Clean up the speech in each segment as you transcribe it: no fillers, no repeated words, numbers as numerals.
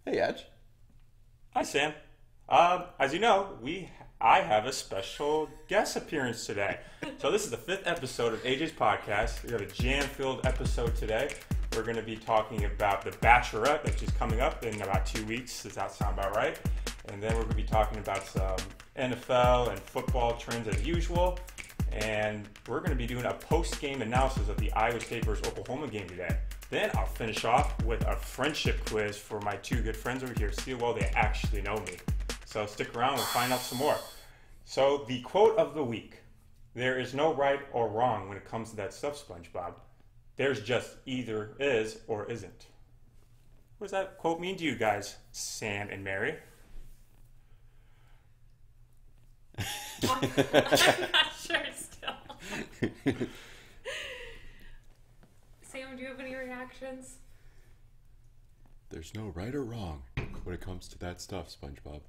Hey, Edge. Hi, Sam. As you know, I have a special guest appearance today. So this is the fifth episode of AJ's podcast. We have a jam-filled episode today. We're going to be talking about the Bachelorette, which is coming up in about 2 weeks. Does that sound about right? And then we're going to be talking about some NFL and football trends as usual. And we're going to be doing a post-game analysis of the Iowa State versus Oklahoma game today. Then I'll finish off with a friendship quiz for my two good friends over here. See how well they actually know me. So stick around and find out some more. So the quote of the week. There is no right or wrong when it comes to that stuff, SpongeBob. There's just either is or isn't. What does that quote mean to you guys, Sam and Mary? I'm not sure still. Sam, do you have any reactions? There's no right or wrong when it comes to that stuff, SpongeBob.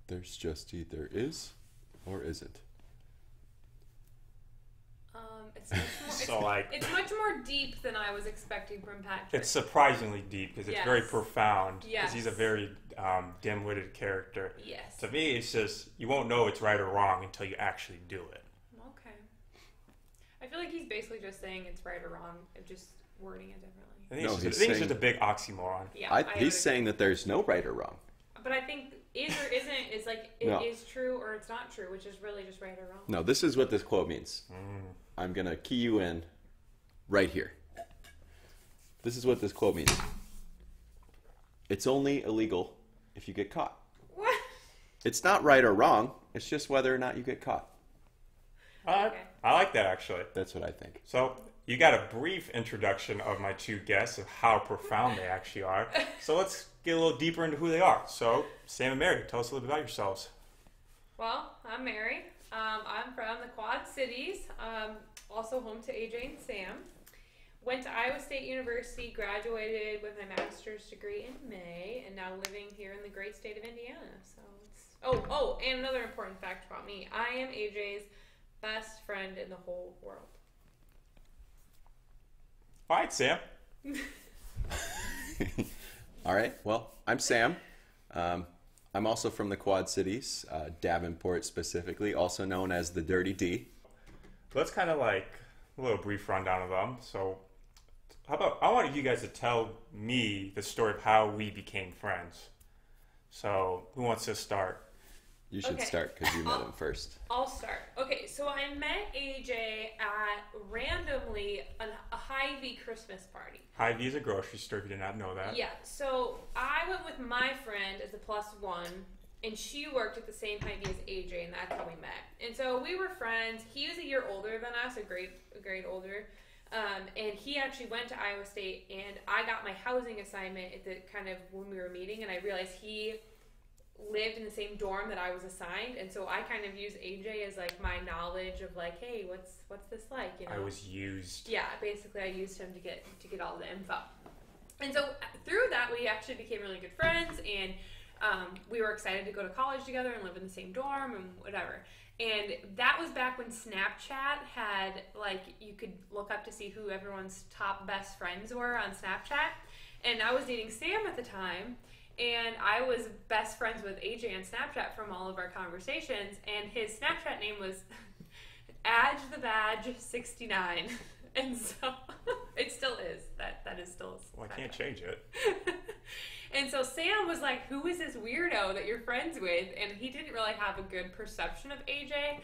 There's just either is or isn't. It's much more, it's much more deep than I was expecting from Patrick. It's surprisingly deep because it's very profound. Because Yes. he's a very dim-witted character. Yes. To me, it's just you won't know it's right or wrong until you actually do it. Okay. I feel like he's basically just saying it's right or wrong, just wording it differently. I think, No, it's, he's just, I think it's saying- just a big oxymoron. Yeah. I would He's agree. saying that there's no right or wrong. But I think is or isn't is like it No. is true or it's not true, which is really just right or wrong. No, this is what this quote means. I'm going to key you in right here. This is what this quote means. It's only illegal if you get caught. What? It's not right or wrong. It's just whether or not you get caught. Okay. I like that, actually. That's what I think. So you got a brief introduction of my two guests of how profound they actually are. So let's get a little deeper into who they are. So Sam and Mary, tell us a little bit about yourselves. Well, I'm Mary. I'm from the Quad Cities, also home to AJ and Sam. Went to Iowa State University, graduated with my master's degree in May, and now living here in the great state of Indiana. So it's and another important fact about me: I am AJ's best friend in the whole world. All right, Sam. All right. Well, I'm Sam. I'm also from the Quad Cities, Davenport specifically, also known as the Dirty D. Let's kind of like a little brief rundown of them. So how about I wanted you guys to tell me the story of how we became friends. So who wants to start? You should Okay. start because you met him first. I'll start. Okay, so I met AJ at randomly a Hy-Vee Christmas party. Hy-Vee is a grocery store if you did not know that. Yeah, so I went with my friend as a +1, and she worked at the same Hy-Vee as AJ, and that's how we met. And so we were friends. He was a year older than us, a grade older. And he actually went to Iowa State, and I got my housing assignment at the kind of when we were meeting, and I realized he lived in the same dorm that I was assigned, and so I kind of used AJ as like my knowledge of like, hey, what's this like, you know? I was used. Yeah, basically I used him to get all the info. And so through that we actually became really good friends, and we were excited to go to college together and live in the same dorm and whatever. And that was back when Snapchat had, like, you could look up to see who everyone's top best friends were on Snapchat. And I was dating Sam at the time, and I was best friends with AJ on Snapchat from all of our conversations, and his Snapchat name was Adge the Badge 69. And so it still is. That is still his Well, I Snapchat. can't change it. And so Sam was like, who is this weirdo that you're friends with? And he didn't really have a good perception of AJ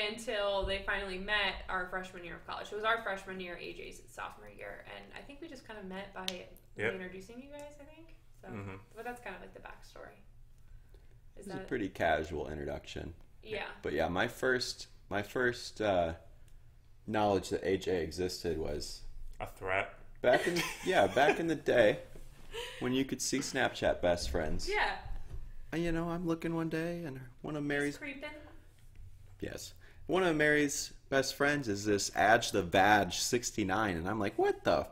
until they finally met our freshman year of college. It was our freshman year, AJ's sophomore year. And I think we just kind of met by me introducing you guys, I think. So, But that's kind of like the backstory. It was a pretty casual introduction. Yeah. But yeah, my first knowledge that AJ existed was A threat. back in the day when you could see Snapchat best friends. Yeah. And, I'm looking one day and one of Mary's Creeping. best friends is this Adge the Badge 69, and I'm like, what the?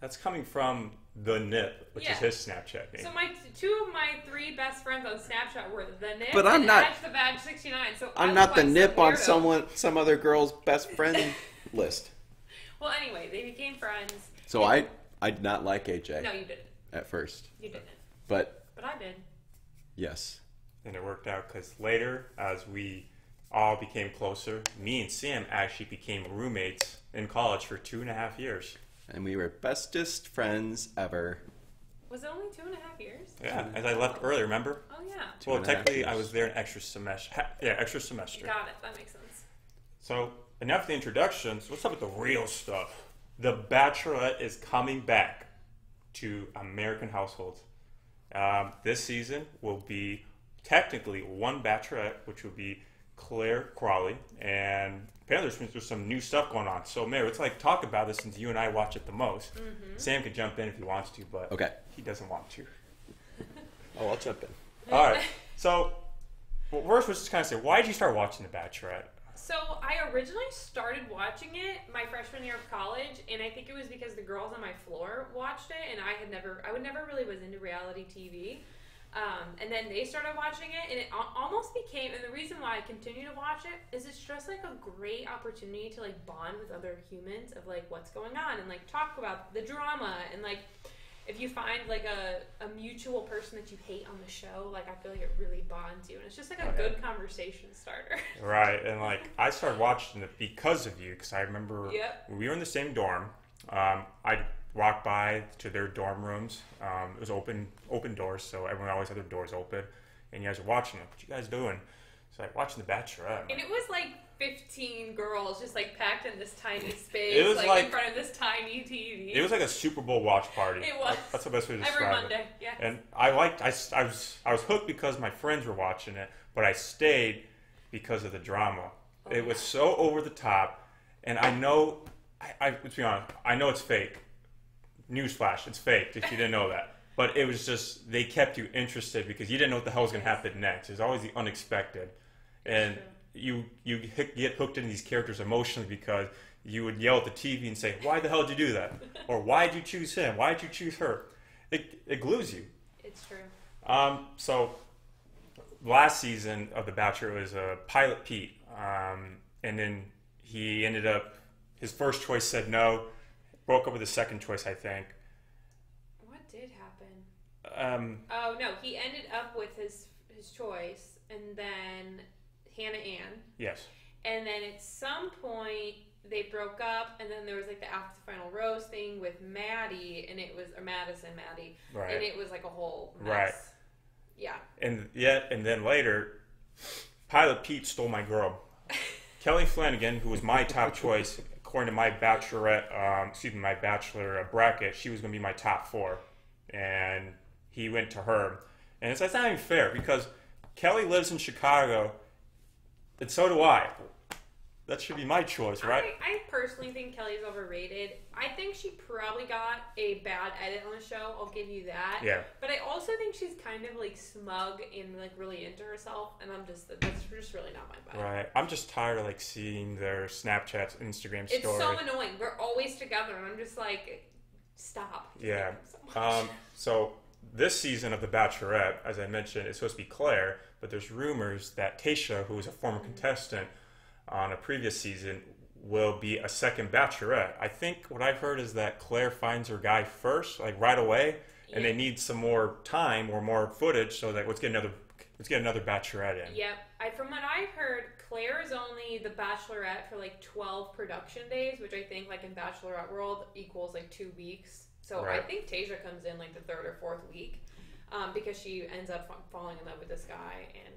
That's coming from the Nip, which is Yeah. his Snapchat name. So two of my three best friends on Snapchat were the Nip But I'm and not- Adge the Badge 69. So I'm I not look the like nip some on weirdo. some other girl's best friend list. Well, anyway, they became friends. So I did not like AJ. No, you didn't. at first. You didn't. But I did. yes. And it worked out because later, as we all became closer, me and Sam actually became roommates in college for 2.5 years. And we were bestest friends ever. Was it only 2.5 years? Yeah, as I left early, remember? Oh, yeah. Well, 2.5 technically, years. I was there an extra semester. Extra semester. Got it. That makes sense. So, enough of the introductions. Let's talk about the real stuff. The Bachelorette is coming back to American households. This season will be technically one Bachelorette, which will be Claire Crawley, and apparently there's some new stuff going on. So, Mary, let's talk about this since you and I watch it the most. Mm-hmm. Sam can jump in if he wants to, but he doesn't want to. Oh, I'll jump in. All right. So, first, let's just kind of say, why did you start watching The Bachelorette? So I originally started watching it my freshman year of college, and I think it was because the girls on my floor watched it, and I never really was into reality TV. And then they started watching it, and it almost became, and the reason why I continue to watch it is it's just a great opportunity to bond with other humans of what's going on and talk about the drama and if you find a mutual person that you hate on the show, I feel it really bonds you, and it's just a good conversation starter. Right, and I started watching it because of you, because I remember when we were in the same dorm. I'd walk by to their dorm rooms. It was open doors, so everyone always had their doors open, and you guys were watching it. What you guys doing? So watching The Bachelorette. And it was 15 girls just packed in this tiny space, it was in front of this tiny TV. It was like a Super Bowl watch party. It was. That's the best way to describe Every Monday, it. yeah. And I was hooked because my friends were watching it, but I stayed because of the drama. It was so over the top, and I know, let's be honest, I know it's fake. Newsflash, it's fake if you didn't know that. But it was just, they kept you interested because you didn't know what the hell was going to happen next. There's always the unexpected. And you get hooked into these characters emotionally because you would yell at the TV and say, why the hell did you do that? Or why did you choose him? Why did you choose her? It glues you. It's true. So last season of The Bachelor was Pilot Pete. And then he ended up, his first choice said no. Broke up with his second choice, I think. What did happen? Oh, no. He ended up with his choice, and then Hannah Ann. Yes. And then at some point, they broke up, and then there was the after the final rose thing with Maddie, and it was, or Maddie. Right. And it was a whole mess. Right. Yeah. And then later, Pilot Pete stole my girl. Kelly Flanagan, who was my top choice, according to my my bachelor bracket, she was going to be my top 4, and he went to her. And it's not even fair because Kelly lives in Chicago, and so do I. That should be my choice, right? I personally think Kelly's overrated. I think she probably got a bad edit on the show. I'll give you that. Yeah. But I also think she's kind of smug and really into herself, and that's just really not my vibe. Right. I'm just tired of seeing their Snapchats, Instagram stories. It's so annoying. We're always together, and I'm just stop. Yeah. So so this season of The Bachelorette, as I mentioned, is supposed to be Claire, but there's rumors that Tayshia, who was a former contestant on a previous season, will be a second Bachelorette. I think what I've heard is that Claire finds her guy first, right away, and they need some more time or more footage, so let's get another Bachelorette in. Yep. From what I've heard, Claire is only the Bachelorette for 12 production days, which I think in Bachelorette world equals 2 weeks. So right. I think Tayshia comes in the 3rd or 4th week, because she ends up falling in love with this guy and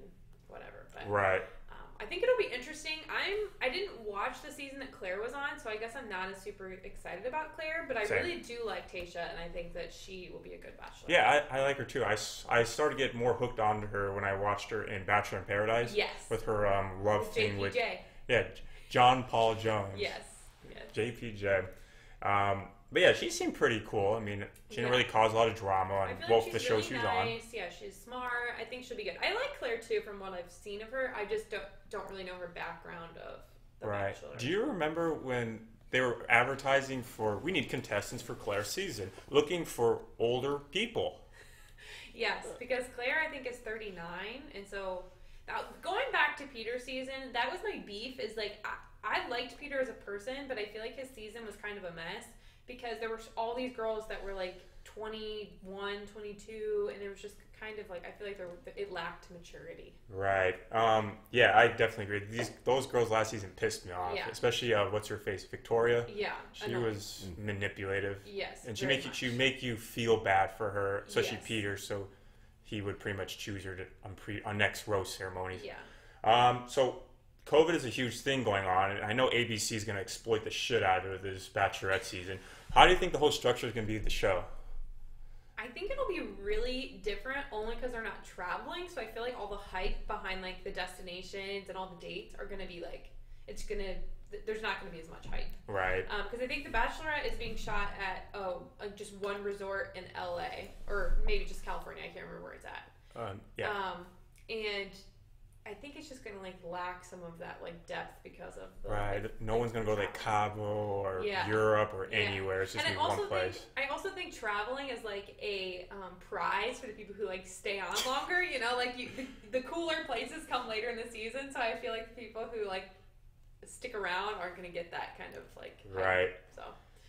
whatever. But, right. I think it'll be interesting. I didn't watch the season that Claire was on, so I guess I'm not as super excited about Claire, but I really do like Tayshia, and I think that she will be a good Bachelor. Yeah, I like her too. I started to get more hooked onto her when I watched her in Bachelor in Paradise. Yes. With her love thing with JPJ. John Paul Jones. Yes. JPJ. But yeah, she seemed pretty cool. I mean, she didn't really cause a lot of drama on both the shows she was on. Yeah, she's smart. I think she'll be good. I like Claire too, from what I've seen of her. I just don't really know her background of the Bachelor. Do you remember when they were advertising for, we need contestants for Claire's season, looking for older people? Yes, because Claire, I think, is 39, and so now, going back to Peter's season, that was my beef. Is I liked Peter as a person, but I feel his season was kind of a mess. because there were all these girls that were like 21, 22, and it was just kind of like, I feel like it lacked maturity. Right. Yeah, I definitely agree. Those girls last season pissed me off, Yeah. especially what's her face, Victoria. Yeah, She was manipulative. Yes, and she would make you feel bad for her, especially Yes. Peter. So he would pretty much choose her on next rose ceremonies. Yeah. So COVID is a huge thing going on, and I know ABC is going to exploit the shit out of this Bachelorette season. How do you think the whole structure is going to be of the show? I think it'll be really different only because they're not traveling. So I feel like all the hype behind like the destinations and all the dates are going to be like, there's not going to be as much hype. Right. Because I think The Bachelorette is being shot at just one resort in LA, or maybe just California. I can't remember where it's at. Yeah. And I think it's just going to like lack some of that like depth because of the No one's going to go to like Cabo or Europe or anywhere. It's just going to be one place. I also think traveling is like a prize for the people who like stay on longer. You know, like the cooler places come later in the season. So I feel like the people who like stick around aren't going to get that kind of like hype. Right.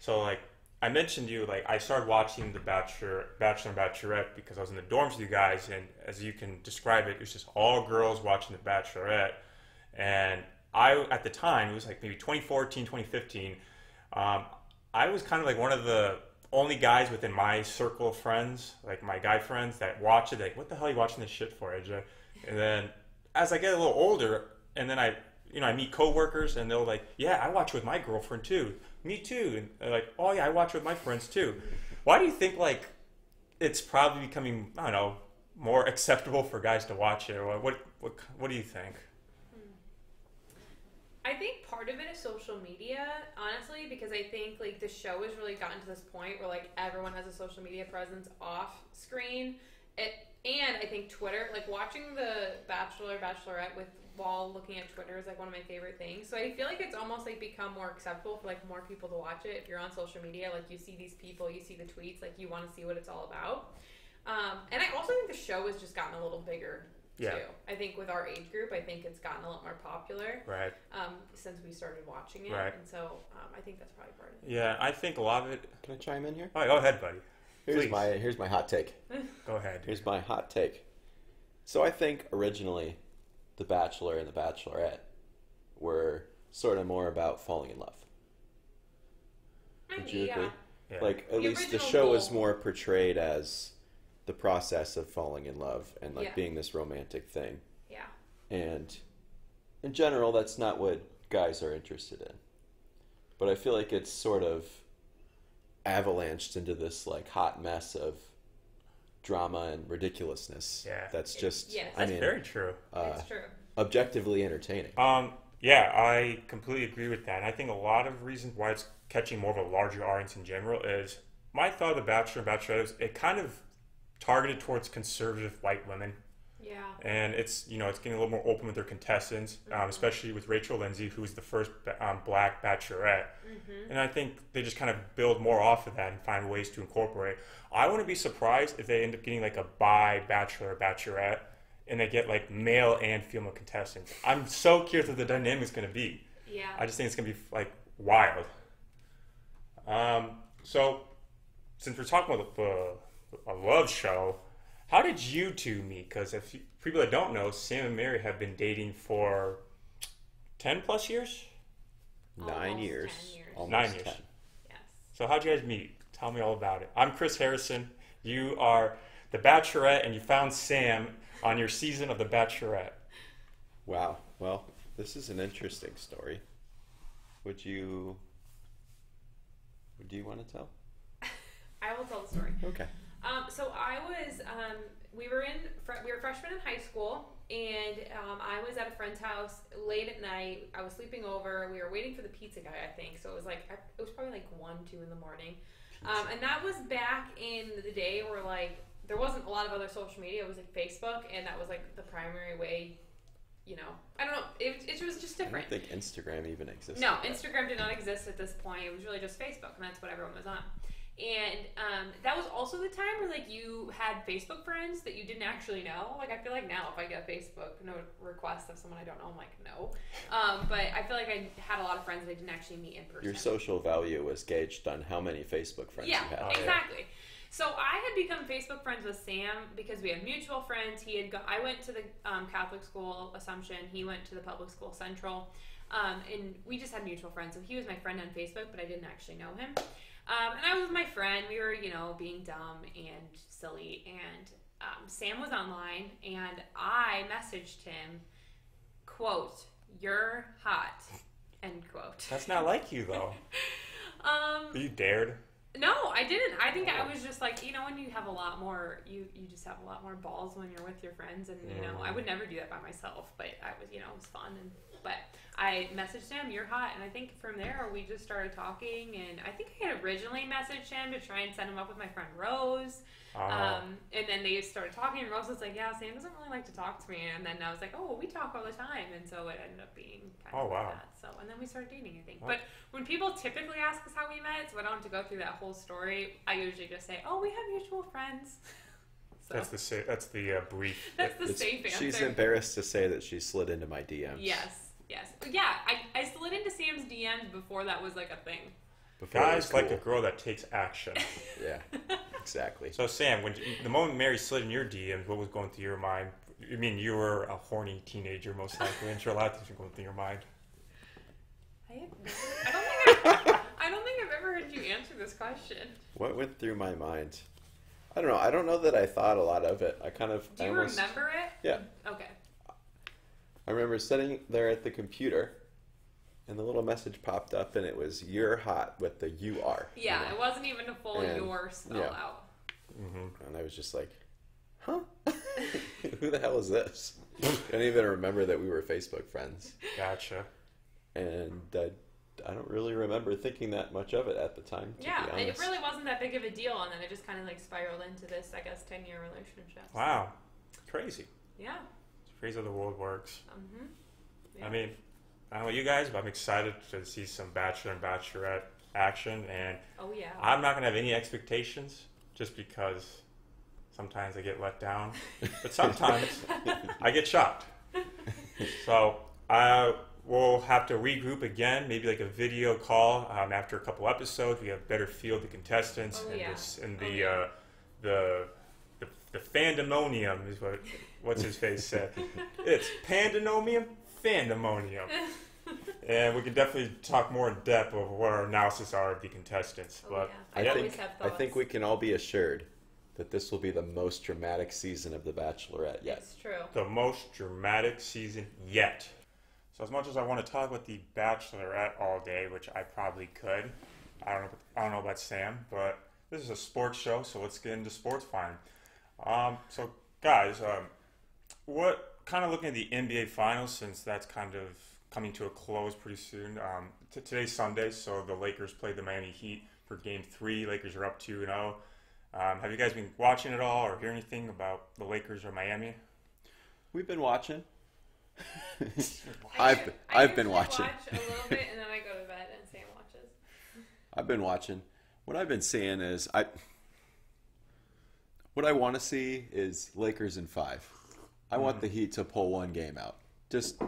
So like I mentioned you, like I started watching The Bachelor and Bachelorette because I was in the dorms with you guys, and as you can describe it, it was just all girls watching The Bachelorette. And I, at the time, it was like maybe 2014, 2015, I was kind of like one of the only guys within my circle of friends, like my guy friends, that watch it. Like, what the hell are you watching this shit for, AJ? And then as I get a little older, and then I meet coworkers, and they're like, yeah, I watch with my girlfriend too. Me too. And they're like, oh yeah, I watch with my friends too. Why do you think like it's probably becoming, I don't know, more acceptable for guys to watch it? Or what do you think? I think part of it is social media, honestly, because I think like the show has really gotten to this point where like everyone has a social media presence off screen. And I think Twitter, like watching The Bachelor, Bachelorette while looking at Twitter is like one of my favorite things. So I feel like it's almost like become more acceptable for like more people to watch it. If you're on social media, like you see these people, you see the tweets, like you want to see what it's all about. And I also think the show has just gotten a little bigger too. I think with our age group, I think it's gotten a lot more popular. Right. Since we started watching it. Right. And so I think that's probably part of it. Yeah, I think a lot of it. Can I chime in here? Oh, go ahead, buddy. Here's my hot take. Go ahead. Here's my hot take. So I think originally The Bachelor and The Bachelorette were sort of more about falling in love. Would you agree? Yeah. Like, at least the show is more portrayed as the process of falling in love and like being this romantic thing. Yeah. And in general, that's not what guys are interested in. But I feel like it's sort of avalanched into this like hot mess of drama and ridiculousness. Yeah. That's just, that's very true. It's true. Objectively entertaining. Yeah, I completely agree with that. And I think a lot of reasons why it's catching more of a larger audience in general is my thought of The Bachelor and Bachelorette is it kind of targeted towards conservative white women. Yeah. And it's getting a little more open with their contestants, especially with Rachel Lindsay, who's the first black Bachelorette. And I think they just kind of build more off of that and find ways to incorporate. I wouldn't be surprised if they end up getting like a bi Bachelor or Bachelorette and they get like male and female contestants. I'm so curious what the dynamic is going to be. Yeah. I just think it's going to be like wild. So since we're talking about a love show, how did you two meet? Because if people that don't know, Sam and Mary have been dating for 10 plus years? 9 years. 10 years. Almost 9 years. 10. Yes. So how'd you guys meet? Tell me all about it. I'm Chris Harrison. You are the Bachelorette, and you found Sam on your season of The Bachelorette. Wow. Well, this is an interesting story. Would you want to tell? I will tell the story. Okay. So I was, we were freshmen in high school, and I was at a friend's house late at night. I was sleeping over. We were waiting for the pizza guy, I think. So it was probably like 1, 2 in the morning. And that was back in the day where like there wasn't a lot of other social media. It was like Facebook, and that was like the primary way. I don't know. It was just different. I don't think Instagram even existed. No, Instagram did not exist at this point. It was really just Facebook, and that's what everyone was on. And that was also the time where like you had Facebook friends that you didn't actually know. Like I feel like now if I get a Facebook note request of someone I don't know, I'm like no. But I feel like I had a lot of friends that I didn't actually meet in person. Your social value was gauged on how many Facebook friends you had. Exactly. So I had become Facebook friends with Sam because we had mutual friends. I went to the Catholic school Assumption. He went to the public school Central, and we just had mutual friends. So he was my friend on Facebook, but I didn't actually know him. And I was with my friend. We were, being dumb and silly. And Sam was online, and I messaged him, quote, "You're hot," end quote. That's not like you, though. You dared? No, I didn't. I think I was just like, when you have a lot more, you just have a lot more balls when you're with your friends. And, I would never do that by myself. But I was, it was fun. But I messaged him, "You're hot." And I think from there we just started talking. And I think I had originally messaged him to try and set him up with my friend Rose. And then they started talking. And Rose was like, "Yeah, Sam doesn't really like to talk to me." And then I was like, "Oh, we talk all the time." And so it ended up being kind of like that. So, and then we started dating, I think. But when people typically ask us how we met, so I don't have to go through that whole story, I usually just say, "Oh, we have mutual friends." So, that's the brief. That's the safe answer. She's embarrassed to say that she slid into my DMs. Yes. Yeah, I slid into Sam's DMs before that was like a thing. Guys like a girl that takes action. Yeah, exactly. So Sam, the moment Mary slid in your DMs, what was going through your mind? I mean, you were a horny teenager, most likely. I'm sure a lot of things were going through your mind. I don't think I've ever heard you answer this question. What went through my mind? I don't know. I don't know that I thought a lot of it. Do you remember it? Yeah. Okay. I remember sitting there at the computer, and the little message popped up, and it was "You're hot" with the "UR." Yeah, it wasn't even a full "your" spell out. Mm-hmm. And I was just like, huh? Who the hell is this? I didn't even remember that we were Facebook friends. Gotcha. And I don't really remember thinking that much of it at the time, to be honest. It really wasn't that big of a deal, and then it just kind of like spiraled into this, I guess, 10-year relationship. Wow. Crazy. Yeah. It's crazy how the world works. Mm-hmm. Yeah. I mean, I don't know you guys, but I'm excited to see some Bachelor and Bachelorette action, and I'm not going to have any expectations just because sometimes I get let down, but sometimes I get shocked. So we'll have to regroup again, maybe like a video call after a couple episodes. We have a better feel of the contestants the fandemonium is what's his face said. It's pandemonium, fandemonium. And we can definitely talk more in depth of what our analysis are of the contestants. I think we can all be assured that this will be the most dramatic season of The Bachelorette yet. It's true. The most dramatic season yet. So as much as I want to talk about The Bachelorette all day, which I probably could, I don't know about Sam, but this is a sports show, so let's get into sports fine. So guys, what kind of looking at the NBA Finals, since that's kind of coming to a close pretty soon. Today's Sunday, so the Lakers played the Miami Heat for Game 3. Lakers are up 2-0. Have you guys been watching it all or hear anything about the Lakers or Miami? We've been watching. I I've been watching. Watch a little bit and then I go to bed and Sam watches. I've been watching. What I've been seeing is what I want to see is Lakers in 5. I want the Heat to pull one game out, just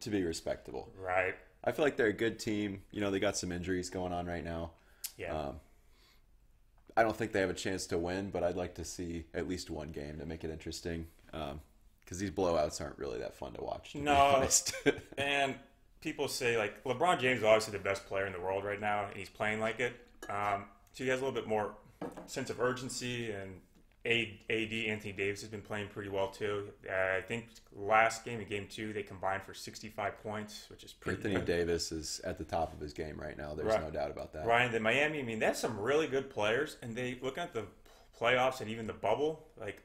to be respectable. Right. I feel like they're a good team. They got some injuries going on right now. Yeah. I don't think they have a chance to win, but I'd like to see at least one game to make it interesting. Because these blowouts aren't really that fun to watch, to be honest. And people say, like, LeBron James is obviously the best player in the world right now, and he's playing like it. So he has a little bit more sense of urgency, and AD, Anthony Davis, has been playing pretty well, too. I think last game, in Game 2, they combined for 65 points, which is pretty Anthony good. Davis is at the top of his game right now. There's no doubt about that. Ryan, the Miami, I mean, they have some really good players, and they look at the playoffs and even the bubble, like,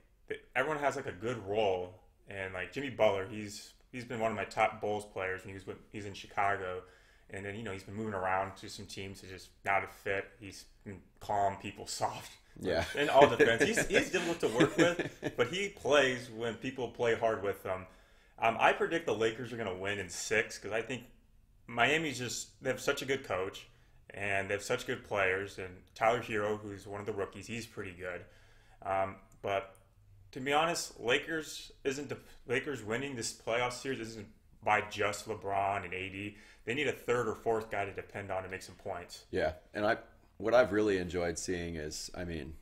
everyone has, like, a good role. And, like, Jimmy Butler, he's been one of my top Bulls players when he's in Chicago. And then, he's been moving around to some teams to just not a fit. He's been calm people soft. Yeah. In all defense. He's difficult to work with, but he plays when people play hard with him. I predict the Lakers are going to win in 6 because I think Miami's they have such a good coach. and they have such good players. And Tyler Hero, who's one of the rookies, he's pretty good. But to be honest, Lakers winning this playoff series isn't by just LeBron and AD. They need a third or fourth guy to depend on to make some points. Yeah, and what I've really enjoyed seeing is, I mean,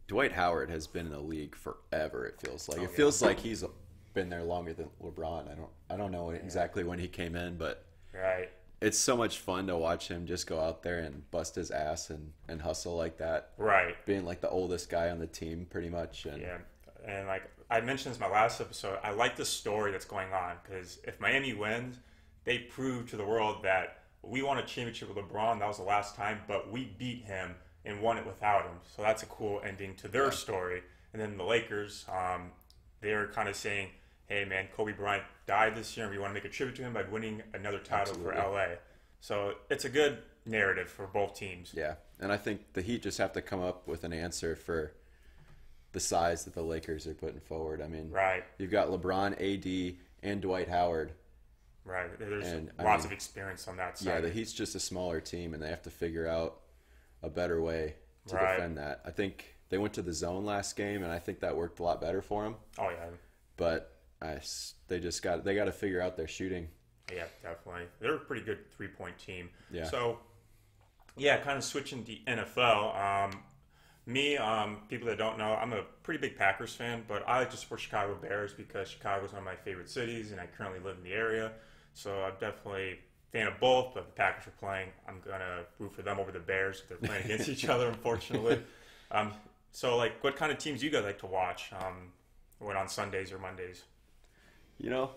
Dwight Howard has been in the league forever. It feels like like he's been there longer than LeBron. I don't know exactly when he came in, but right. It's so much fun to watch him just go out there and bust his ass and hustle like that. Right. Being like the oldest guy on the team pretty much. And yeah. And like I mentioned this in my last episode, I like the story that's going on because if Miami wins, they prove to the world that we won a championship with LeBron. That was the last time, but we beat him and won it without him. So that's a cool ending to their story. And then the Lakers, they're kind of saying, hey, man, Kobe Bryant died this year, and we want to make a tribute to him by winning another title for LA. So it's a good narrative for both teams. Yeah, and I think the Heat just have to come up with an answer for the size that the Lakers are putting forward. I mean, right. You've got LeBron, AD, and Dwight Howard. Right, there's lots of experience on that side. Yeah, the Heat's just a smaller team, and they have to figure out a better way to defend that. I think they went to the zone last game, and I think that worked a lot better for them. Oh, yeah. But they got to figure out their shooting. Yeah, definitely. They're a pretty good three-point team. Yeah. So, yeah, kind of switching to NFL. People that don't know, I'm a pretty big Packers fan, but I like to support Chicago Bears because Chicago is one of my favorite cities, and I currently live in the area. So I'm definitely a fan of both, but the Packers are playing. I'm going to root for them over the Bears if they're playing against each other, unfortunately. So, like, what kind of teams do you guys like to watch when on Sundays or Mondays? You know,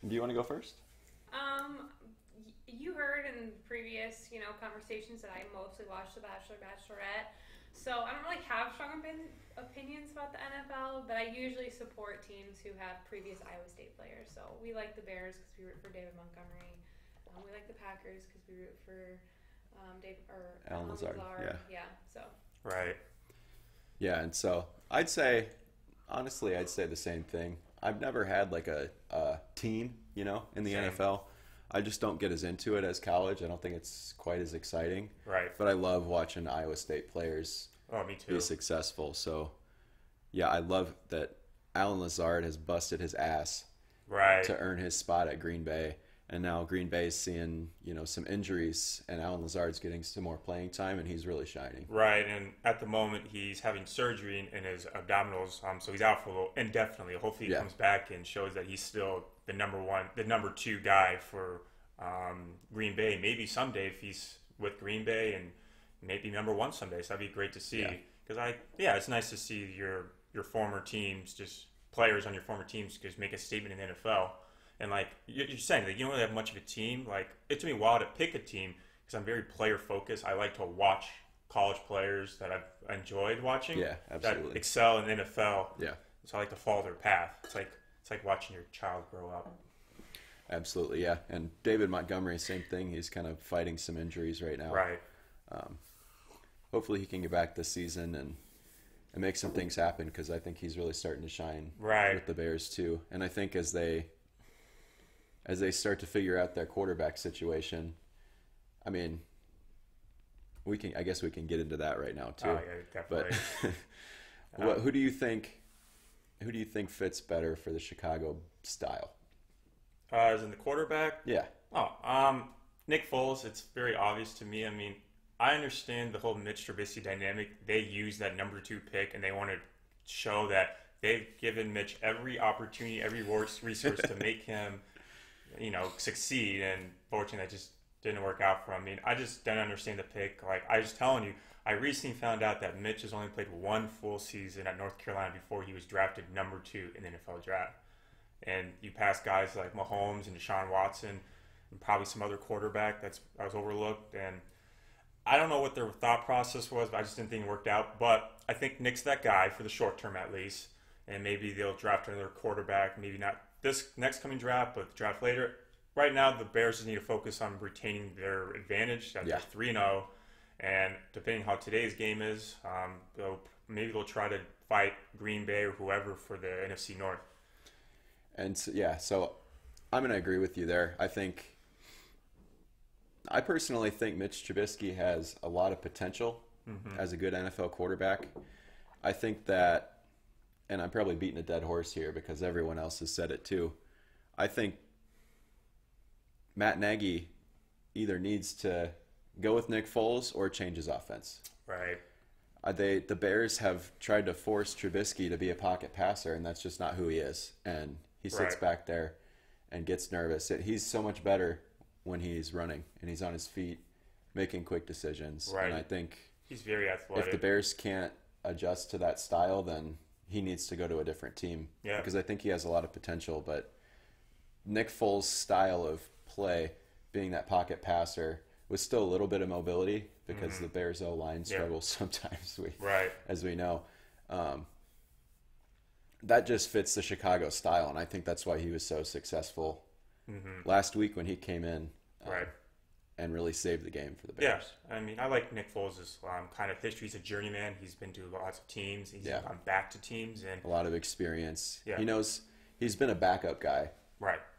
do you want to go first? You heard in previous, conversations that I mostly watch The Bachelor, Bachelorette. So I don't really have strong opinions about the NFL, but I usually support teams who have previous Iowa State players. So we like the Bears because we root for David Montgomery. We like the Packers because we root for Alan Lazard. Yeah. So. Right. Yeah, and so I'd say the same thing. I've never had like a team, in the NFL. I just don't get as into it as college. I don't think it's quite as exciting. Right. But I love watching Iowa State players me too. be successful. So, yeah, I love that Alan Lazard has busted his ass to earn his spot at Green Bay. And now Green Bay is seeing, some injuries, and Alan Lazard's getting some more playing time, and he's really shining. Right, and at the moment he's having surgery in his abdominals, so he's out for a little indefinitely. Hopefully he comes back and shows that he's still the number two guy for Green Bay. Maybe someday if he's with Green Bay, and maybe number one someday. So that'd be great to see. Because it's nice to see your former teams, just players on your former teams, just make a statement in the NFL. And like you're saying, like you don't really have much of a team. Like it took me a while to pick a team because I'm very player focused. I like to watch college players that I've enjoyed watching. Yeah, absolutely. That excel in the NFL. Yeah. So I like to follow their path. It's like watching your child grow up. Absolutely, yeah. And David Montgomery, same thing. He's kind of fighting some injuries right now. Right. Hopefully he can get back this season and make some things happen because I think he's really starting to shine with the Bears too. And I think as they start to figure out their quarterback situation, I mean, I guess we can get into that right now too. Oh yeah, definitely. But who do you think fits better for the Chicago style? As in the quarterback? Yeah. Nick Foles. It's very obvious to me. I mean, I understand the whole Mitch Trubisky dynamic. They use that number 2 pick, and they want to show that they've given Mitch every opportunity, every resource to make him, succeed. And fortunately, that just didn't work out for him. I mean, I just don't understand the pick. Like I was telling you, I recently found out that Mitch has only played one full season at North Carolina before he was drafted number 2 in the NFL draft. And you pass guys like Mahomes and Deshaun Watson and probably some other quarterback that was overlooked. And I don't know what their thought process was, but I just didn't think it worked out. But I think Nick's that guy for the short term at least. And maybe they'll draft another quarterback, maybe not this next coming draft, but the draft later. Right now, the Bears just need to focus on retaining their advantage. They're 3-0. And depending how today's game is, maybe they'll try to fight Green Bay or whoever for the NFC North. And so I'm going to agree with you there. I think I personally think Mitch Trubisky has a lot of potential as a good NFL quarterback. I think that, and I'm probably beating a dead horse here because everyone else has said it too. I think Matt Nagy either needs to go with Nick Foles or change his offense. Right. The Bears have tried to force Trubisky to be a pocket passer, and that's just not who he is. And he sits back there and gets nervous. He's so much better when he's running and he's on his feet, making quick decisions. Right. And I think he's very athletic. if the Bears can't adjust to that style, then he needs to go to a different team. Yeah. Because I think he has a lot of potential. But Nick Foles' style of play, being that pocket passer, with still a little bit of mobility because the Bears O-line struggles sometimes, as we know. That just fits the Chicago style, and I think that's why he was so successful last week when he came in and really saved the game for the Bears. Yeah, I mean, I like Nick Foles' kind of history. He's a journeyman. He's been to lots of teams. He's gone back to teams. And a lot of experience. Yeah. He knows he's been a backup guy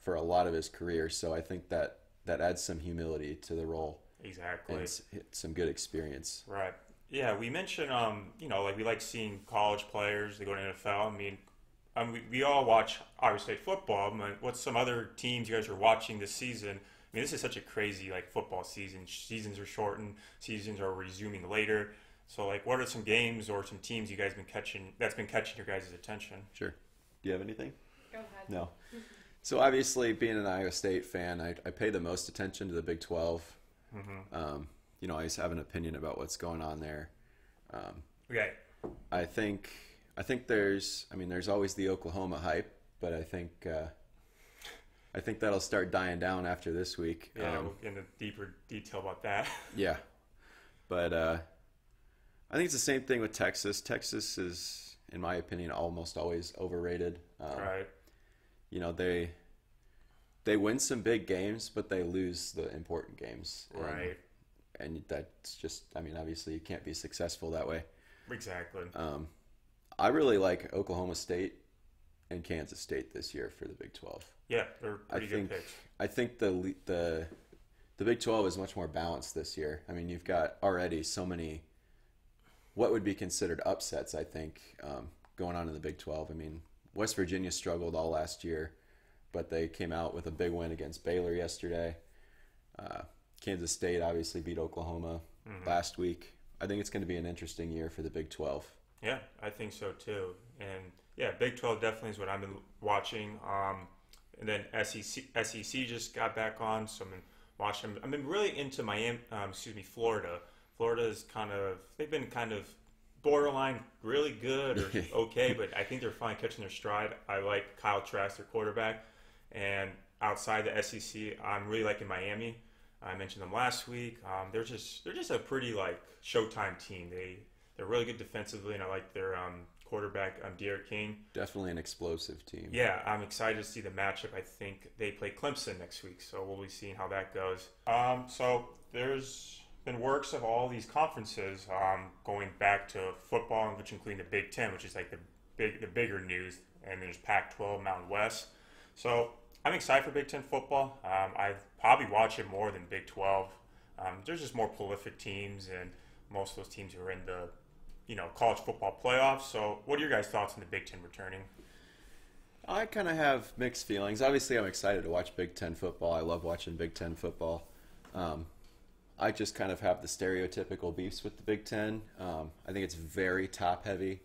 for a lot of his career, so I think that adds some humility to the role. Exactly. And some good experience. Right. Yeah, we mentioned, like we like seeing college players. They go to NFL. I mean, we all watch Iowa State football. I mean, what's some other teams you guys are watching this season? I mean, this is such a crazy football season. Seasons are shortened. Seasons are resuming later. So what are some games or some teams you guys that's been catching your guys' attention? Sure. Do you have anything? Go ahead. No. So obviously, being an Iowa State fan, I pay the most attention to the Big 12. I always have an opinion about what's going on there. I think there's always the Oklahoma hype, but I think that'll start dying down after this week. Yeah, we'll get into deeper detail about that. Yeah, but I think it's the same thing with Texas. Texas is, in my opinion, almost always overrated. Right. They win some big games, but they lose the important games. Right. And that's just, obviously you can't be successful that way. Exactly. I really like Oklahoma State and Kansas State this year for the Big 12. Yeah, they're pretty good picks. I think the Big 12 is much more balanced this year. I mean, you've got already so many what would be considered upsets, I think, going on in the Big 12. I mean, West Virginia struggled all last year, but they came out with a big win against Baylor yesterday. Kansas State obviously beat Oklahoma last week. I think it's going to be an interesting year for the Big 12. Yeah, I think so too. And yeah, Big 12 definitely is what I've been watching. And then SEC just got back on, so I've been watching. I've been really into Florida. Florida's they've been kind of borderline really good or okay, but I think they're finally catching their stride. I like Kyle Trask, their quarterback. And outside the SEC, I'm really liking Miami. I mentioned them last week. They're just a pretty Showtime team. They're really good defensively, and I like their quarterback, De'Aaron King. Definitely an explosive team. Yeah, I'm excited to see the matchup. I think they play Clemson next week, so we'll be seeing how that goes. So there's been works of all these conferences going back to football, which including the Big Ten, which is the bigger news, and there's Pac-12, Mountain West. So I'm excited for Big Ten football. I probably watch it more than Big 12. There's just more prolific teams, and most of those teams are in the college football playoffs. So what are your guys' thoughts on the Big Ten returning? I kind of have mixed feelings. Obviously, I'm excited to watch Big Ten football. I love watching Big Ten football. I just kind of have the stereotypical beefs with the Big Ten. I think it's very top-heavy,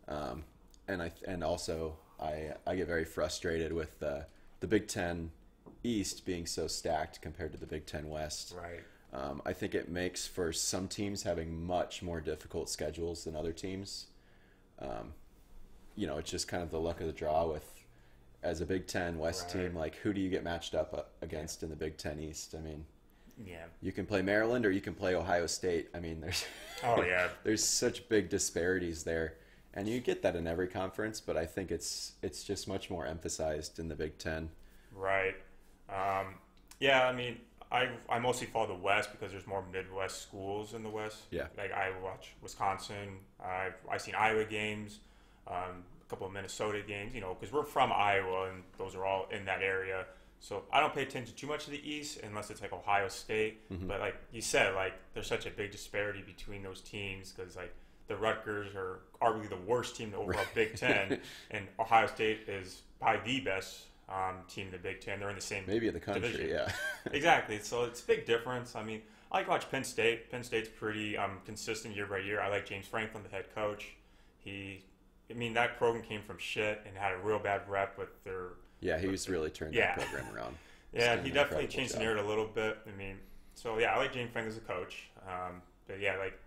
and also I get very frustrated with the Big Ten East being so stacked compared to the Big Ten West. Right. I think it makes for some teams having much more difficult schedules than other teams. It's just kind of the luck of the draw as a Big Ten West team, who do you get matched up against in the Big Ten East? I mean, you can play Maryland or you can play Ohio State. I mean, there's such big disparities there. And you get that in every conference, but I think it's just much more emphasized in the Big Ten. Right. I mean, I mostly follow the West because there's more Midwest schools in the West. Yeah. I watch Wisconsin. I've seen Iowa games, a couple of Minnesota games, because we're from Iowa and those are all in that area. So I don't pay attention too much to the East unless it's like Ohio State. Mm-hmm. But like you said, like there's such a big disparity between those teams because like the Rutgers are arguably the worst team in the overall Big Ten, and Ohio State is probably the best team in the Big Ten. They're in the same Maybe in the country, division. yeah. Exactly. So it's a big difference. I mean, I like to watch Penn State. Penn State's pretty consistent year by year. I like James Franklin, the head coach. That program came from shit and had a real bad rep with their. Yeah, he's really turned that program around. Yeah, he definitely changed the narrative a little bit. I like James Franklin as a coach. But yeah, like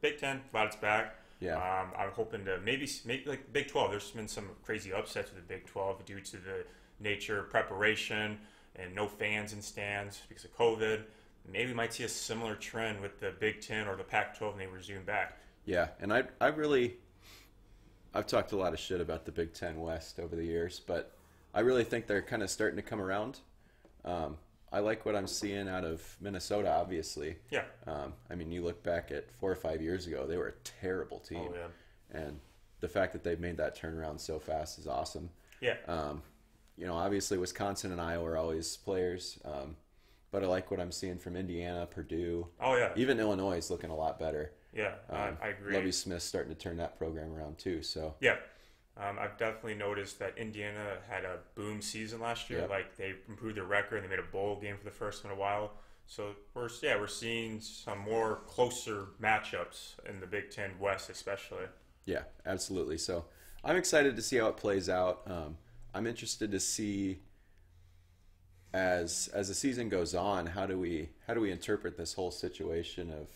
Big Ten, glad it's back. Yeah. I'm hoping to maybe like Big 12. There's been some crazy upsets with the Big 12 due to the nature of preparation and no fans in stands because of COVID. Maybe we might see a similar trend with the Big 10 or the Pac-12 when they resume back. Yeah, and I've talked a lot of shit about the Big 10 West over the years, but I really think they're kind of starting to come around. I like what I'm seeing out of Minnesota, obviously. Yeah. You look back at 4 or 5 years ago, they were a terrible team. Oh, yeah. And the fact that they've made that turnaround so fast is awesome. Yeah. Obviously Wisconsin and Iowa are always players, but I like what I'm seeing from Indiana, Purdue. Oh, yeah. Even Illinois is looking a lot better. Yeah, I agree. Lovie Smith's starting to turn that program around too. So yeah, I've definitely noticed that Indiana had a boom season last year. Yep. Like they improved their record and they made a bowl game for the first time in a while. So we're seeing some more closer matchups in the Big Ten West, especially. Yeah, absolutely. So I'm excited to see how it plays out. I'm interested to see as the season goes on, how do we interpret this whole situation of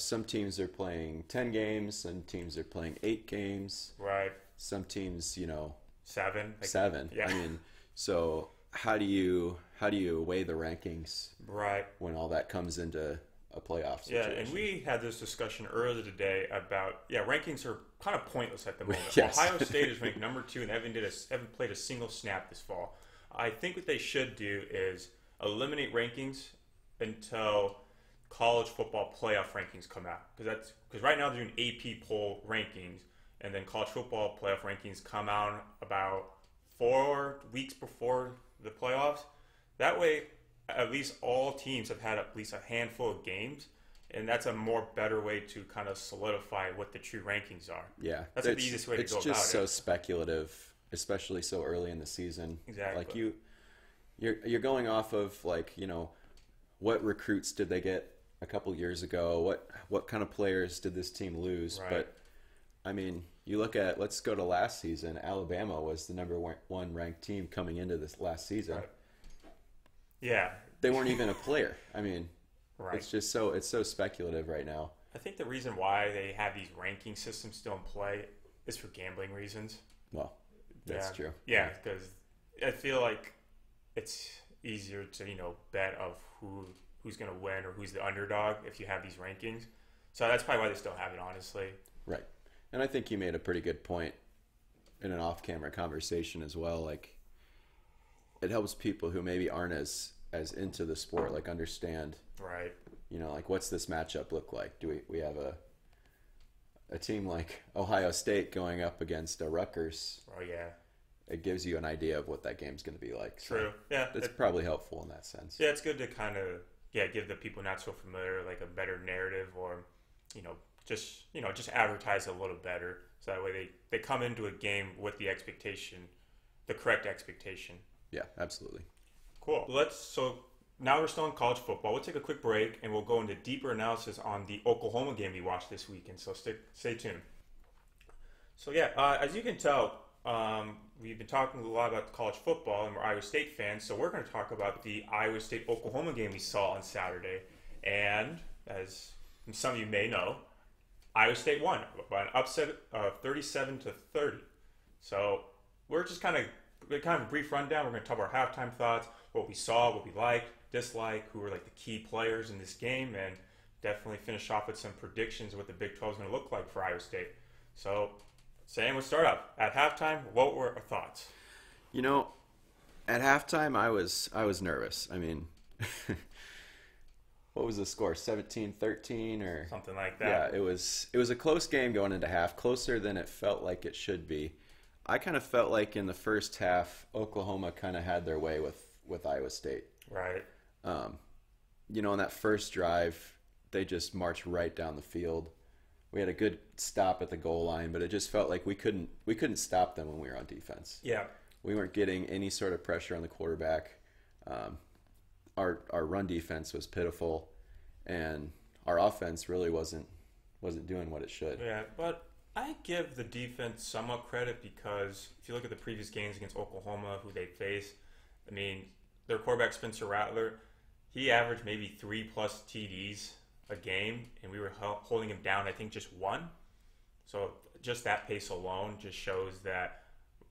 some teams are playing 10 games, some teams are playing 8 games, right? Some teams, 7. Yeah. So how do you weigh the rankings, right, when all that comes into a playoff situation? Yeah, and we had this discussion earlier today about rankings are kind of pointless at the moment. Yes. Ohio State is ranked number 2 and they haven't played a single snap this fall. I think what they should do is eliminate rankings until college football playoff rankings come out, because right now they're doing AP poll rankings, and then college football playoff rankings come out about 4 weeks before the playoffs. That way, at least all teams have had at least a handful of games, and that's a better way to kind of solidify what the true rankings are. Yeah, that's the easiest way to go about it. It's just so speculative, especially so early in the season. Exactly. Like you're going off of what recruits did they get a couple years ago? What kind of players did this team lose? Right. But you look at, let's go to last season. Alabama was the number 1 ranked team coming into this last season. Right. Yeah. They weren't even a player. Right. It's just so speculative right now. I think the reason why they have these ranking systems still in play is for gambling reasons. Well, that's true. Yeah, because I feel like it's easier to bet of who's going to win or who's the underdog if you have these rankings. So that's probably why they still have it, honestly. Right. And I think you made a pretty good point in an off-camera conversation as well. Like, it helps people who maybe aren't as into the sport, understand. Right. What's this matchup look like? Do we have a team like Ohio State going up against a Rutgers? Oh, yeah. It gives you an idea of what that game's going to be like. True. So yeah. It's probably helpful in that sense. Yeah, it's good to kind of give the people not so familiar a better narrative, or just advertise a little better, so that way they come into a game with the correct expectation. Yeah, absolutely. Cool. So now we're still in college football. We'll take a quick break and we'll go into deeper analysis on the Oklahoma game we watched this weekend. So stay tuned. So as you can tell, we've been talking a lot about college football, and we're Iowa State fans. So we're going to talk about the Iowa State-Oklahoma game we saw on Saturday. And as some of you may know, Iowa State won by an upset of 37-30. So we're just kind of a brief rundown. We're going to talk about our halftime thoughts, what we saw, what we liked, disliked, who were the key players in this game, and definitely finish off with some predictions of what the Big 12 is going to look like for Iowa State. So, Sam, let's start up. At halftime, what were our thoughts? At halftime, I was nervous. What was the score? 17-13 or something like that? Yeah, it was a close game going into half, closer than it felt like it should be. I kind of felt like in the first half, Oklahoma kind of had their way with with Iowa State. Right. You know, on that first drive, they just marched right down the field. We had a good stop at the goal line, but it just felt like we couldn't stop them when we were on defense. Yeah. We weren't getting any sort of pressure on the quarterback. Our run defense was pitiful, and our offense really wasn't doing what it should. Yeah, but I give the defense somewhat credit because if you look at the previous games against Oklahoma, who they faced, I mean, their quarterback Spencer Rattler, he averaged maybe 3+ TDs a game, and we were holding him down, I think, just one. So just that pace alone just shows that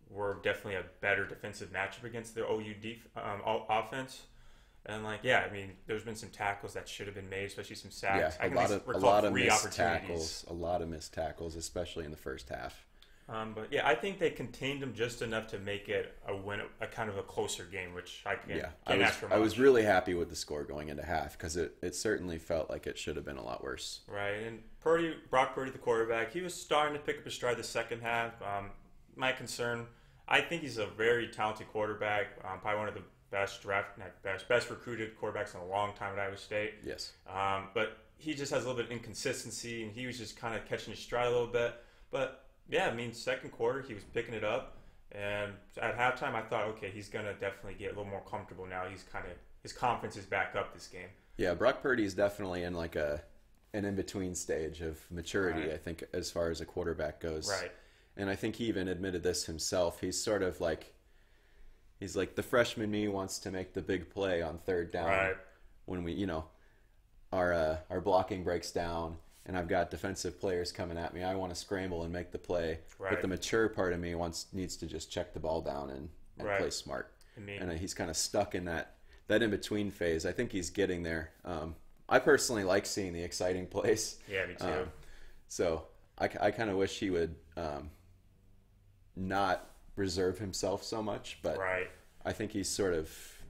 we're definitely a better defensive matchup against the OU offense. And I mean, there's been some tackles that should have been made, especially some sacks. Yeah, a lot of missed tackles, especially in the first half. But yeah, I think they contained them just enough to make it a kind of a closer game, which I can't ask for much. I was really happy with the score going into half because it certainly felt like it should have been a lot worse. Right, and Brock Purdy, the quarterback, he was starting to pick up his stride the second half. My concern, I think he's a very talented quarterback, probably one of the best recruited quarterbacks in a long time at Iowa State. Yes. But he just has a little bit of inconsistency, and he was just kind of catching his stride a little bit. But yeah, I mean, second quarter, he was picking it up. And at halftime, I thought, okay, he's going to definitely get a little more comfortable now. His confidence is back up this game. Yeah, Brock Purdy is definitely in an in-between stage of maturity, Right. I think, as far as a quarterback goes. Right. And I think he even admitted this himself. He's sort of he's like the freshman me wants to make the big play on third down. Right. When we, our blocking breaks down and I've got defensive players coming at me, I want to scramble and make the play. Right. But the mature part of me needs to just check the ball down and Right. play smart. I mean, And he's kind of stuck in that in-between phase. I think he's getting there. I personally like seeing the exciting plays. yeah, me too. So I kind of wish he would not reserve himself so much, but Right. I think he's sort of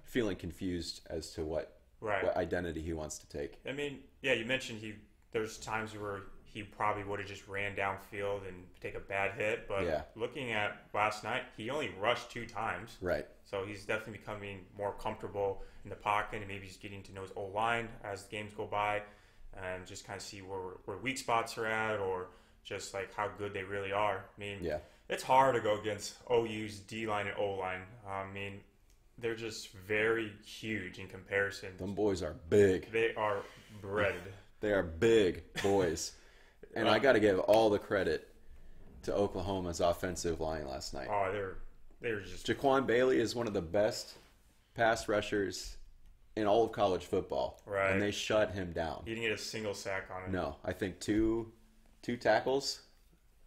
feeling confused as to what identity he wants to take. I mean, yeah, you mentioned there's times where he probably would have just ran downfield and take a bad hit, but Yeah. looking at last night, he only rushed 2 times. Right. So he's definitely becoming more comfortable in the pocket and maybe just getting to know his O-line as the games go by and just kind of see where weak spots are at or just how good they really are. I mean, Yeah. it's hard to go against OU's D-line and O-line. I mean, they're just very huge in comparison. Them boys are big. They are breaded. They are big boys. And I got to give all the credit to Oklahoma's offensive line last night. Oh, they're just Jaquan Bailey is one of the best pass rushers in all of college football. Right. And they shut him down. he didn't get a single sack on him. No, I think two tackles.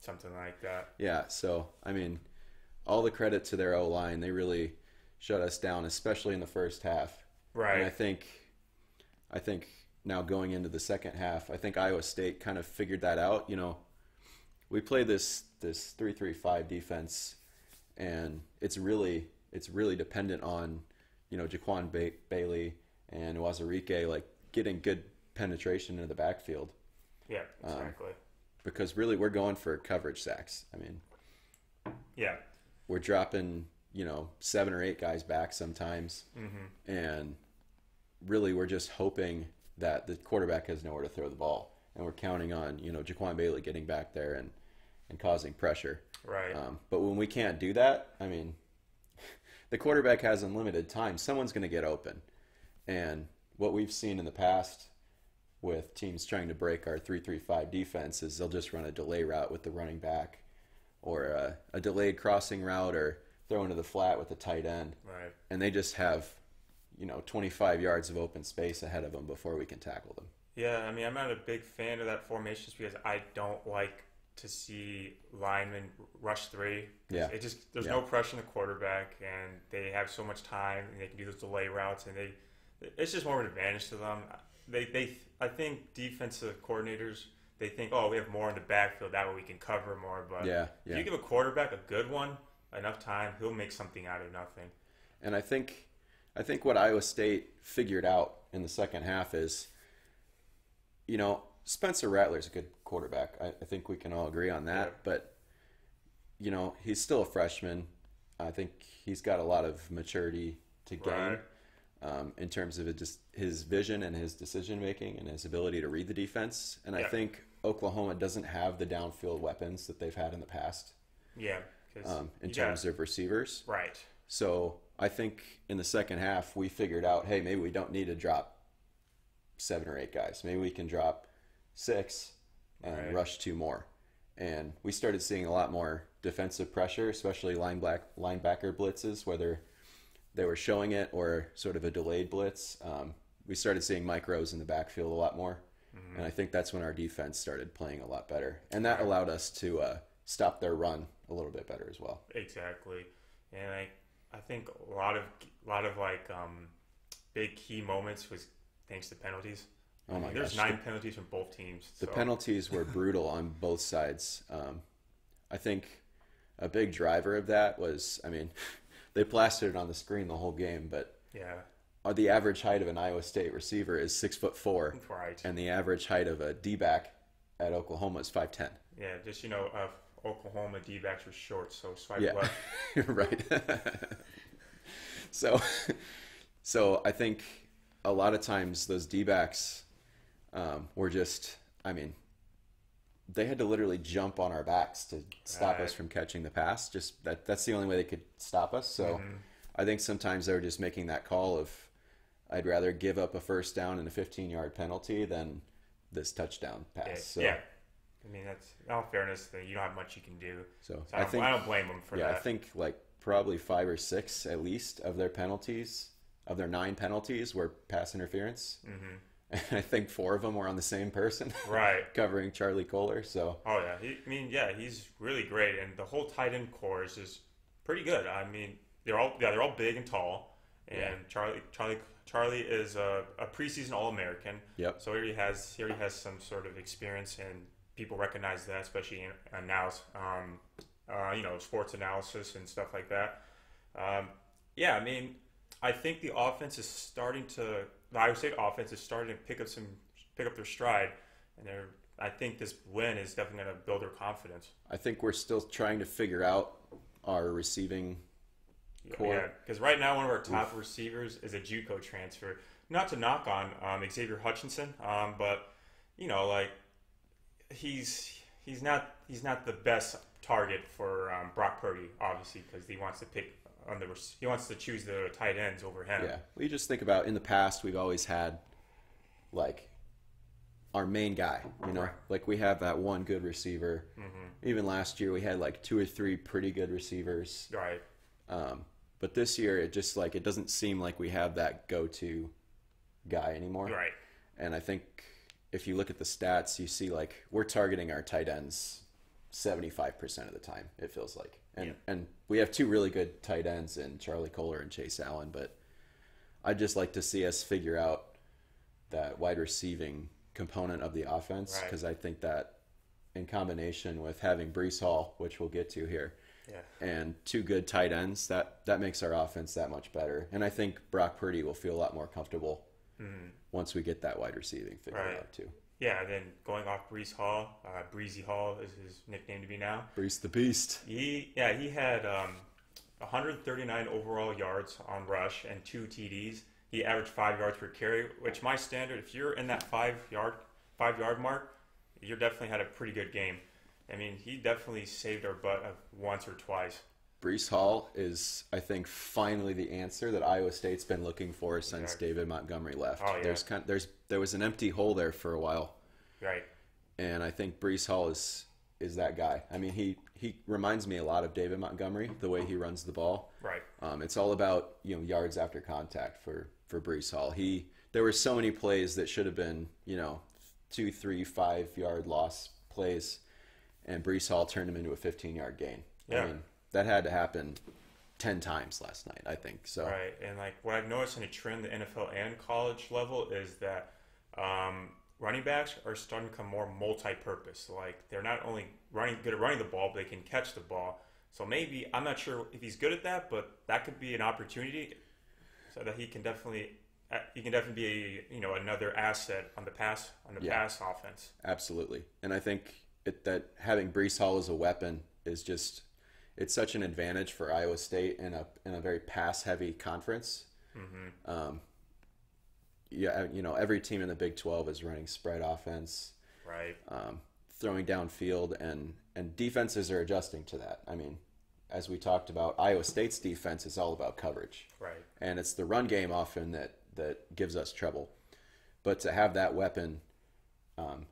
Something like that. Yeah, so, I mean, all the credit to their O-line. They really shut us down, especially in the first half. Right. And I think now going into the second half, I think Iowa State kind of figured that out. We play this 3-3-5 defense, and it's really dependent on, Jaquan Bailey and Wazirike getting good penetration into the backfield. Yeah, exactly. Because really we're going for coverage sacks. I mean, yeah. we're dropping, 7 or 8 guys back sometimes. Mm-hmm. And really we're just hoping that the quarterback has nowhere to throw the ball. And we're counting on, Jaquan Bailey getting back there and causing pressure. Right. But when we can't do that, I mean, the quarterback has unlimited time. Someone's going to get open. And what we've seen in the past with teams trying to break our 3-3-5 defense is they'll just run a delay route with the running back or a delayed crossing route or throw into the flat with the tight end. Right. And they just have, 25 yards of open space ahead of them before we can tackle them. Yeah, I mean, I'm not a big fan of that formation just because I don't like to see linemen rush 3. Yeah. There's no pressure on the quarterback, and they have so much time, and they can do those delay routes, and it's just more of an advantage to them. I think defensive coordinators, they think, we have more in the backfield, that way we can cover more. But if you give a quarterback a good one, enough time, he'll make something out of nothing. And I think what Iowa State figured out in the second half is, Spencer Rattler's a good quarterback. I think we can all agree on that. Yeah. But, he's still a freshman. I think he's got a lot of maturity to gain in terms of his vision and his decision making and his ability to read the defense. And I think Oklahoma doesn't have the downfield weapons that they've had in the past. Yeah. In terms of receivers. Right. So I think in the second half we figured out, hey, maybe we don't need to drop 7 or 8 guys. Maybe we can drop 6 and rush 2 more. And we started seeing a lot more defensive pressure, especially linebacker blitzes, whether they were showing it or sort of a delayed blitz. We started seeing micros in the backfield a lot more. And I think that's when our defense started playing a lot better. And that allowed us to stop their run a little bit better as well. Exactly. And I think a lot of like big key moments was thanks to penalties. Oh my gosh. There's 9 penalties from both teams. The penalties were brutal on both sides. I think a big driver of that was, I mean, they plastered it on the screen the whole game, but the average height of an Iowa State receiver is 6'4", right, and the average height of a D-back at Oklahoma is 5'10". Yeah, just Oklahoma D-backs are short, so swipe left. Right. So I think a lot of times those D-backs were just, I mean, they had to literally jump on our backs to stop us from catching the pass. Just that's the only way they could stop us. So I think sometimes they were just making that call of, I'd rather give up a first down and a 15-yard penalty than this touchdown pass. So, yeah. I mean, that's, in all fairness, you don't have much you can do. So I don't blame them for that. Yeah, I think like probably 5 or 6 at least of their penalties, of their 9 penalties, were pass interference. And I think 4 of them were on the same person, right? Covering Charlie Kohler. So he's really great, and the whole tight end core is just pretty good. I mean, they're all big and tall, and Charlie is a preseason All-American. Yep. So he already has some sort of experience, and people recognize that, especially in analysis, sports analysis and stuff like that. I mean, I think the offense is starting to. The Iowa State offense is starting to pick up their stride, and I think this win is definitely going to build their confidence. I think we're still trying to figure out our receiving core. Yeah, because right now one of our top receivers is a JUCO transfer. Not to knock on Xavier Hutchinson, but he's not the best target for Brock Purdy, obviously, because he wants to choose the tight ends over him. Yeah, we just think about in the past we've always had like our main guy, like we have that one good receiver. Even last year we had like 2 or 3 pretty good receivers. Right. But this year it just like it doesn't seem like we have that go-to guy anymore. Right. And I think if you look at the stats, you see like we're targeting our tight ends 75% of the time, it feels like. And we have 2 really good tight ends in Charlie Kohler and Chase Allen, but I'd just like to see us figure out that wide receiving component of the offense, because I think that in combination with having Breece Hall, which we'll get to here, and 2 good tight ends, that makes our offense that much better. And I think Brock Purdy will feel a lot more comfortable once we get that wide receiving figured out too. Yeah, then going off Breece Hall, Breezy Hall is his nickname to be now. Breece the Beast. He had 139 overall yards on rush and 2 TDs. He averaged 5 yards per carry, which my standard, if you're in that 5-yard mark, you definitely had a pretty good game. I mean, he definitely saved our butt once or twice. Breece Hall is, I think, finally the answer that Iowa State's been looking for since David Montgomery left. Oh, yeah. There was an empty hole there for a while. Right. And I think Breece Hall is that guy. I mean, he reminds me a lot of David Montgomery, the way he runs the ball. Right. It's all about, yards after contact for Breece Hall. There were so many plays that should have been, 2, 3, 5-yard loss plays, and Breece Hall turned him into a 15-yard gain. Yeah. I mean, that had to happen 10 times last night, I think. So. Right, and like what I've noticed in a trend, the NFL and college level, is that running backs are starting to become more multi-purpose. Like they're not only good at running the ball, but they can catch the ball. So maybe, I'm not sure if he's good at that, but that could be an opportunity so that he can definitely be another asset on the pass offense. Absolutely, and I think that having Breece Hall as a weapon is just. It's such an advantage for Iowa State in a very pass-heavy conference. Yeah, every team in the Big 12 is running spread offense, Right. throwing downfield, and defenses are adjusting to that. I mean, as we talked about, Iowa State's defense is all about coverage. Right. And it's the run game often that gives us trouble. But to have that weapon,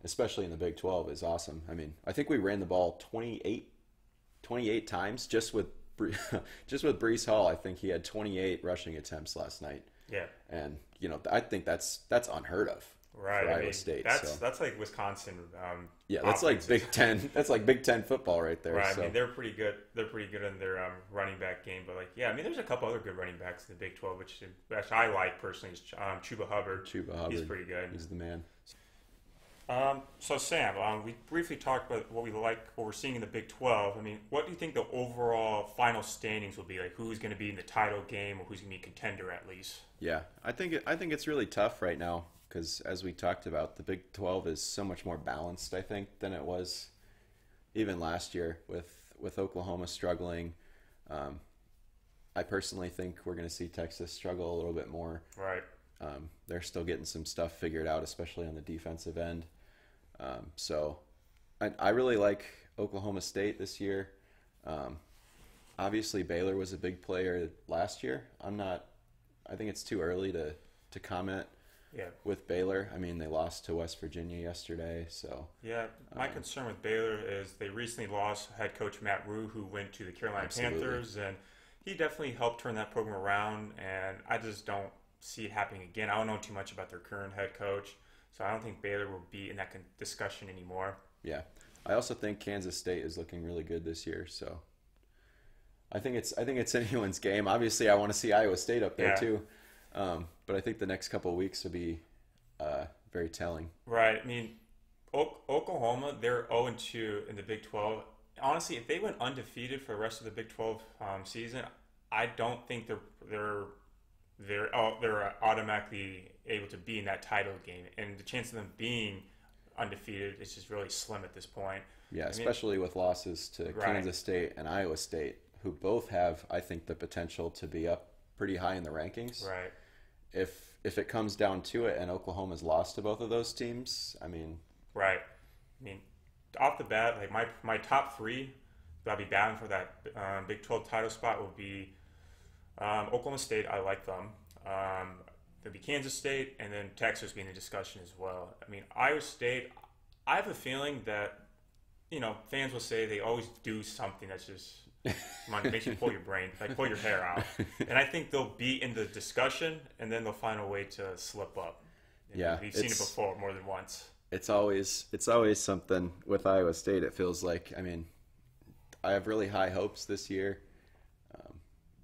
especially in the Big 12, is awesome. I mean, I think we ran the ball 28 times just with Brees Hall. I think he had 28 rushing attempts last night. Yeah. And, I think that's unheard of. Right. For I Iowa mean, State. that's like Wisconsin. Yeah, that's like offenses. Big Ten. That's like Big Ten football right there. Right. So. I mean, they're pretty good. They're pretty good in their running back game. But I mean, there's a couple other good running backs in the Big 12, which I like personally. Is Chuba Hubbard. He's pretty good. He's the man. So Sam, we briefly talked about what we're seeing in the Big 12. I mean, what do you think the overall final standings will be? Like, who's going to be in the title game, or who's going to be a contender at least? Yeah, I think it's really tough right now because, as we talked about, the Big 12 is so much more balanced, I think, than it was even last year with Oklahoma struggling. I personally think we're going to see Texas struggle a little bit more. Right. They're still getting some stuff figured out, especially on the defensive end. So I really like Oklahoma State this year. Obviously, Baylor was a big player last year. I think it's too early to comment with Baylor. I mean, they lost to West Virginia yesterday. So yeah, my concern with Baylor is they recently lost head coach Matt Rue, who went to the Carolina Panthers, and he definitely helped turn that program around. And I just don't see it happening again. I don't know too much about their current head coach, so I don't think Baylor will be in that discussion anymore. Yeah, I also think Kansas State is looking really good this year. So I think it's anyone's game. Obviously, I want to see Iowa State up there too, but I think the next couple of weeks will be very telling. Right. I mean, Oklahoma, they're 0-2 in the Big 12. Honestly, if they went undefeated for the rest of the Big 12 season, I don't think they're automatically able to be in that title game, and the chance of them being undefeated is just really slim at this point. Yeah, especially with losses to Kansas State and Iowa State, who both have, I think, the potential to be up pretty high in the rankings. Right. If it comes down to it and Oklahoma's lost to both of those teams, I mean... Right. I mean, off the bat, like my top three that I'll be battling for that Big 12 title spot will be Oklahoma State. I like them. There'll be Kansas State, and then Texas being in the discussion as well. I mean, Iowa State, I have a feeling that, fans will say they always do something that's just makes you pull your brain, like pull your hair out. And I think they'll be in the discussion, and then they'll find a way to slip up. We've seen it before more than once. It's always something with Iowa State. It feels like, I mean, I have really high hopes this year.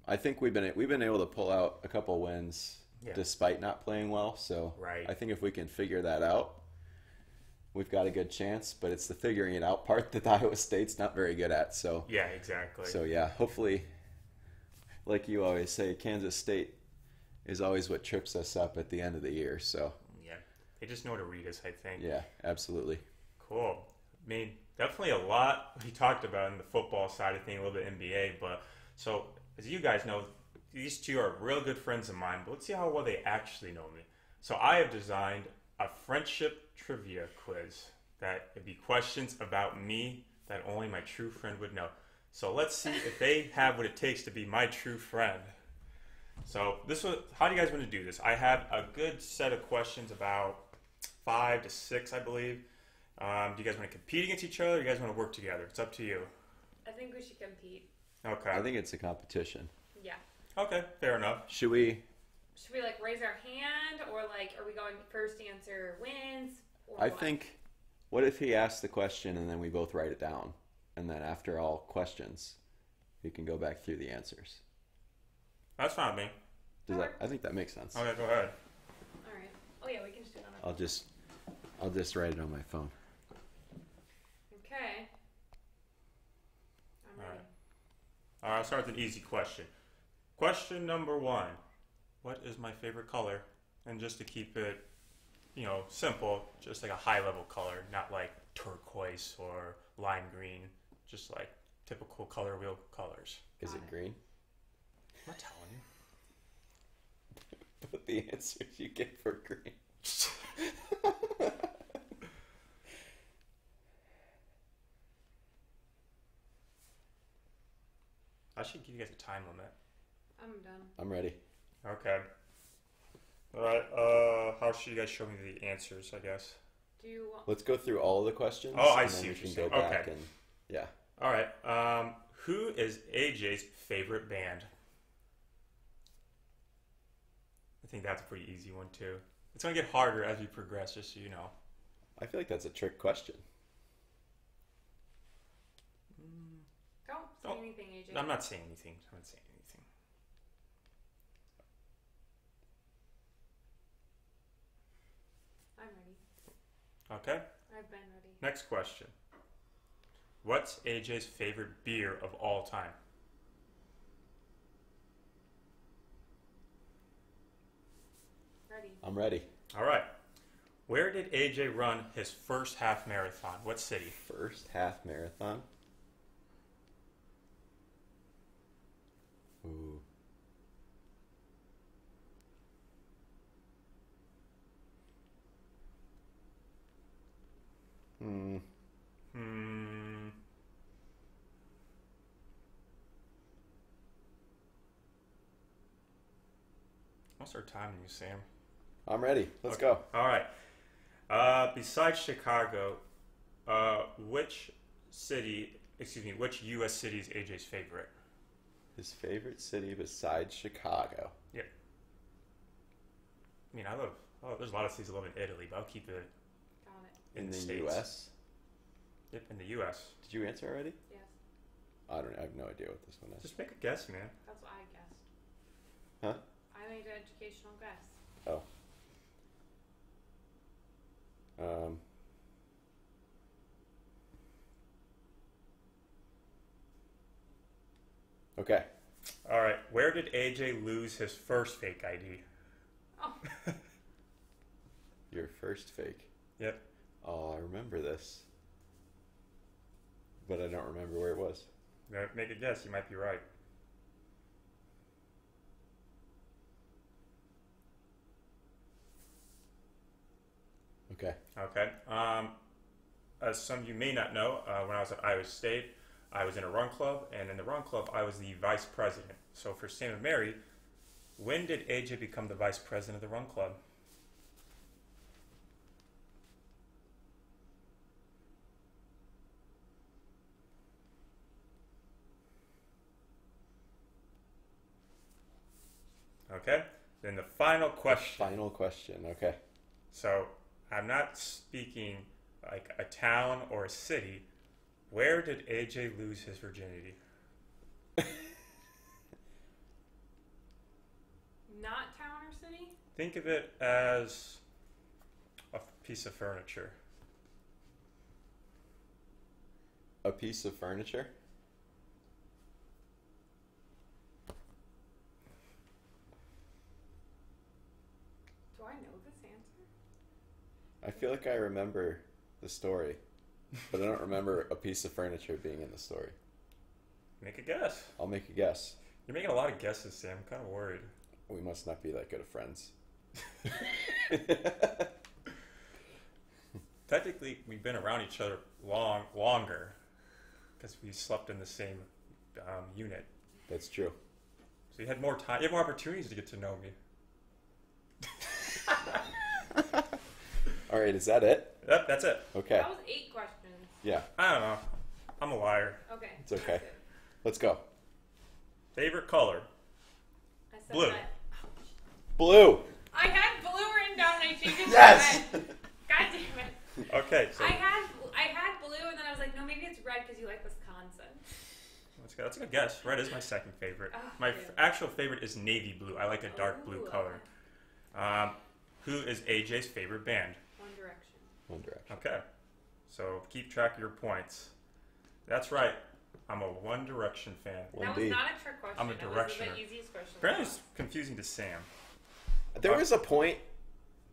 I think we've been able to pull out a couple wins despite not playing well. So I think if we can figure that out, we've got a good chance. But it's the figuring it out part that Iowa State's not very good at. So yeah, exactly. So yeah, hopefully, like you always say, Kansas State is always what trips us up at the end of the year. So yeah, they just know how to read us, I think. Yeah, absolutely. Cool. I mean, definitely a lot we talked about in the football side of things, a little bit NBA, but so. As you guys know, these two are real good friends of mine, but let's see how well they actually know me. So I have designed a friendship trivia quiz that would be questions about me that only my true friend would know. So let's see if they have what it takes to be my true friend. So how do you guys want to do this? I have a good set of questions, about 5 to 6, I believe. Do you guys want to compete against each other, or do you guys want to work together? It's up to you. I think we should compete. Okay. I think it's a competition. Yeah. Okay, fair enough. Should we raise our hand, or are we going first answer wins? I think, what if he asks the question and then we both write it down, and then after all questions, we can go back through the answers. That's fine with me. I think that makes sense. Okay, go ahead. All right. Oh yeah, we can just do it on our I'll just write it on my phone. Okay. I'm ready. All right, I'll start with an easy question. Question number 1. What is my favorite color? And just to keep it, simple, just like a high-level color, not like turquoise or lime green, just like typical color wheel colors. Is it green? I'm not telling But the answers you get for green. I should give you guys a time limit. I'm done. I'm ready. Okay. Alright, how should you guys show me the answers, I guess? Do you want... Let's go through all of the questions. Oh, I and see then we what can you're go saying. back Okay. and yeah. Alright, who is AJ's favorite band? I think that's a pretty easy one, too. It's going to get harder as we progress, just so you know. I feel like that's a trick question. Don't say Don't- anything, AJ. I'm not saying anything. I'm not saying anything. I'm ready. Okay, I've been ready. next question. What's AJ's favorite beer of all time? Ready. I'm ready. All right. Where did AJ run his first half marathon? What city? First half marathon. Ooh. Hmm. What's our time, you Sam? I'm ready. Let's Okay. go. All right. Besides Chicago, which U.S. city is AJ's favorite? His favorite city besides Chicago. I mean, there's a lot of cities I love in Italy, but I'll keep it Got it. in the States. U.S. Yep, in the U.S. Did you answer already? Yes. I don't know. I have no idea what this one is. Just make a guess, man. That's what I guessed. Huh? I made an educational guess. Oh. Okay. All right. Where did AJ lose his first fake ID? Oh. Your first fake. Yep. Oh, I remember this. But I don't remember where it was. Now, make a guess. You might be right. Okay. Okay. As some of you may not know, when I was at Iowa State, I was in a run club, and in the run club, I was the vice president. So for Sam and Mary, when did AJ become the vice president of the run club? Okay. Then the final question. Final question. Okay. So I'm not speaking like a town or a city. Where did AJ lose his virginity? Not town or city? Think of it as a piece of furniture. A piece of furniture? Do I know this answer? I feel like I remember the story, but I don't remember a piece of furniture being in the story. Make a guess. I'll make a guess. You're making a lot of guesses, Sam. I'm kind of worried. We must not be that good of friends. Technically, we've been around each other longer because we slept in the same unit. That's true. So you had more time. You had more opportunities to get to know me. All right, is that it? Yep, that's it. Okay. That was 8 questions. Yeah, I don't know. I'm a liar. Okay. It's okay. that's it. let's go. Favorite color? I said Blue. that. Blue. I had blue written down and I changed it to Yes! red. God damn it. Okay, so I had blue and then I was like, no, maybe it's red because you like Wisconsin. that's a good guess. Red is my second favorite. Oh, My good. actual favorite is navy blue. I like a dark blue Ooh. color. Who is AJ's favorite band? One Direction. One Direction. Okay, so keep track of your points. That's right. I'm a One Direction fan. One That D. was not a trick question. I'm a It was directioner. the easiest question. Apparently, it's confusing to Sam. There was a point.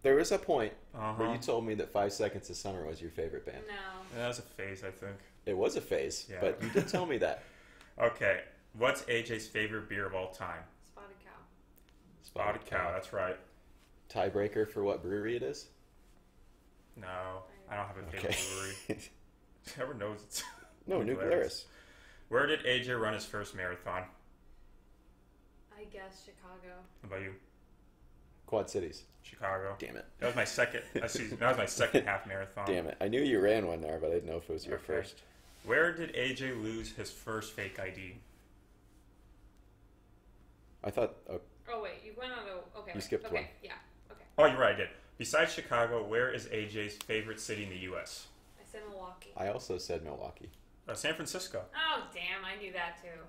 There was a point Uh-huh. where you told me that 5 Seconds of Summer was your favorite band. No. That was a phase, I think. It was a phase, Yeah. but you did tell me that. Okay, what's AJ's favorite beer of all time? Spotted Cow. Spotted Cow, that's right. Tiebreaker for what brewery it is? No, I don't have a favorite brewery. Whoever knows it's... No, New Glarus. Where did AJ run his first marathon? I guess Chicago. How about you? Quad Cities. Chicago. Damn it. That was my second season. That was my second half marathon. Damn it. I knew you ran one there, but I didn't know if it was your first. Where did AJ lose his first fake ID? I thought... Oh, wait. You went on a... Okay. You skipped one. Yeah. Okay. Oh, you're right, I did. Besides Chicago, where is AJ's favorite city in the U.S.? I said Milwaukee. I also said Milwaukee. San Francisco. Oh, damn. I knew that, too.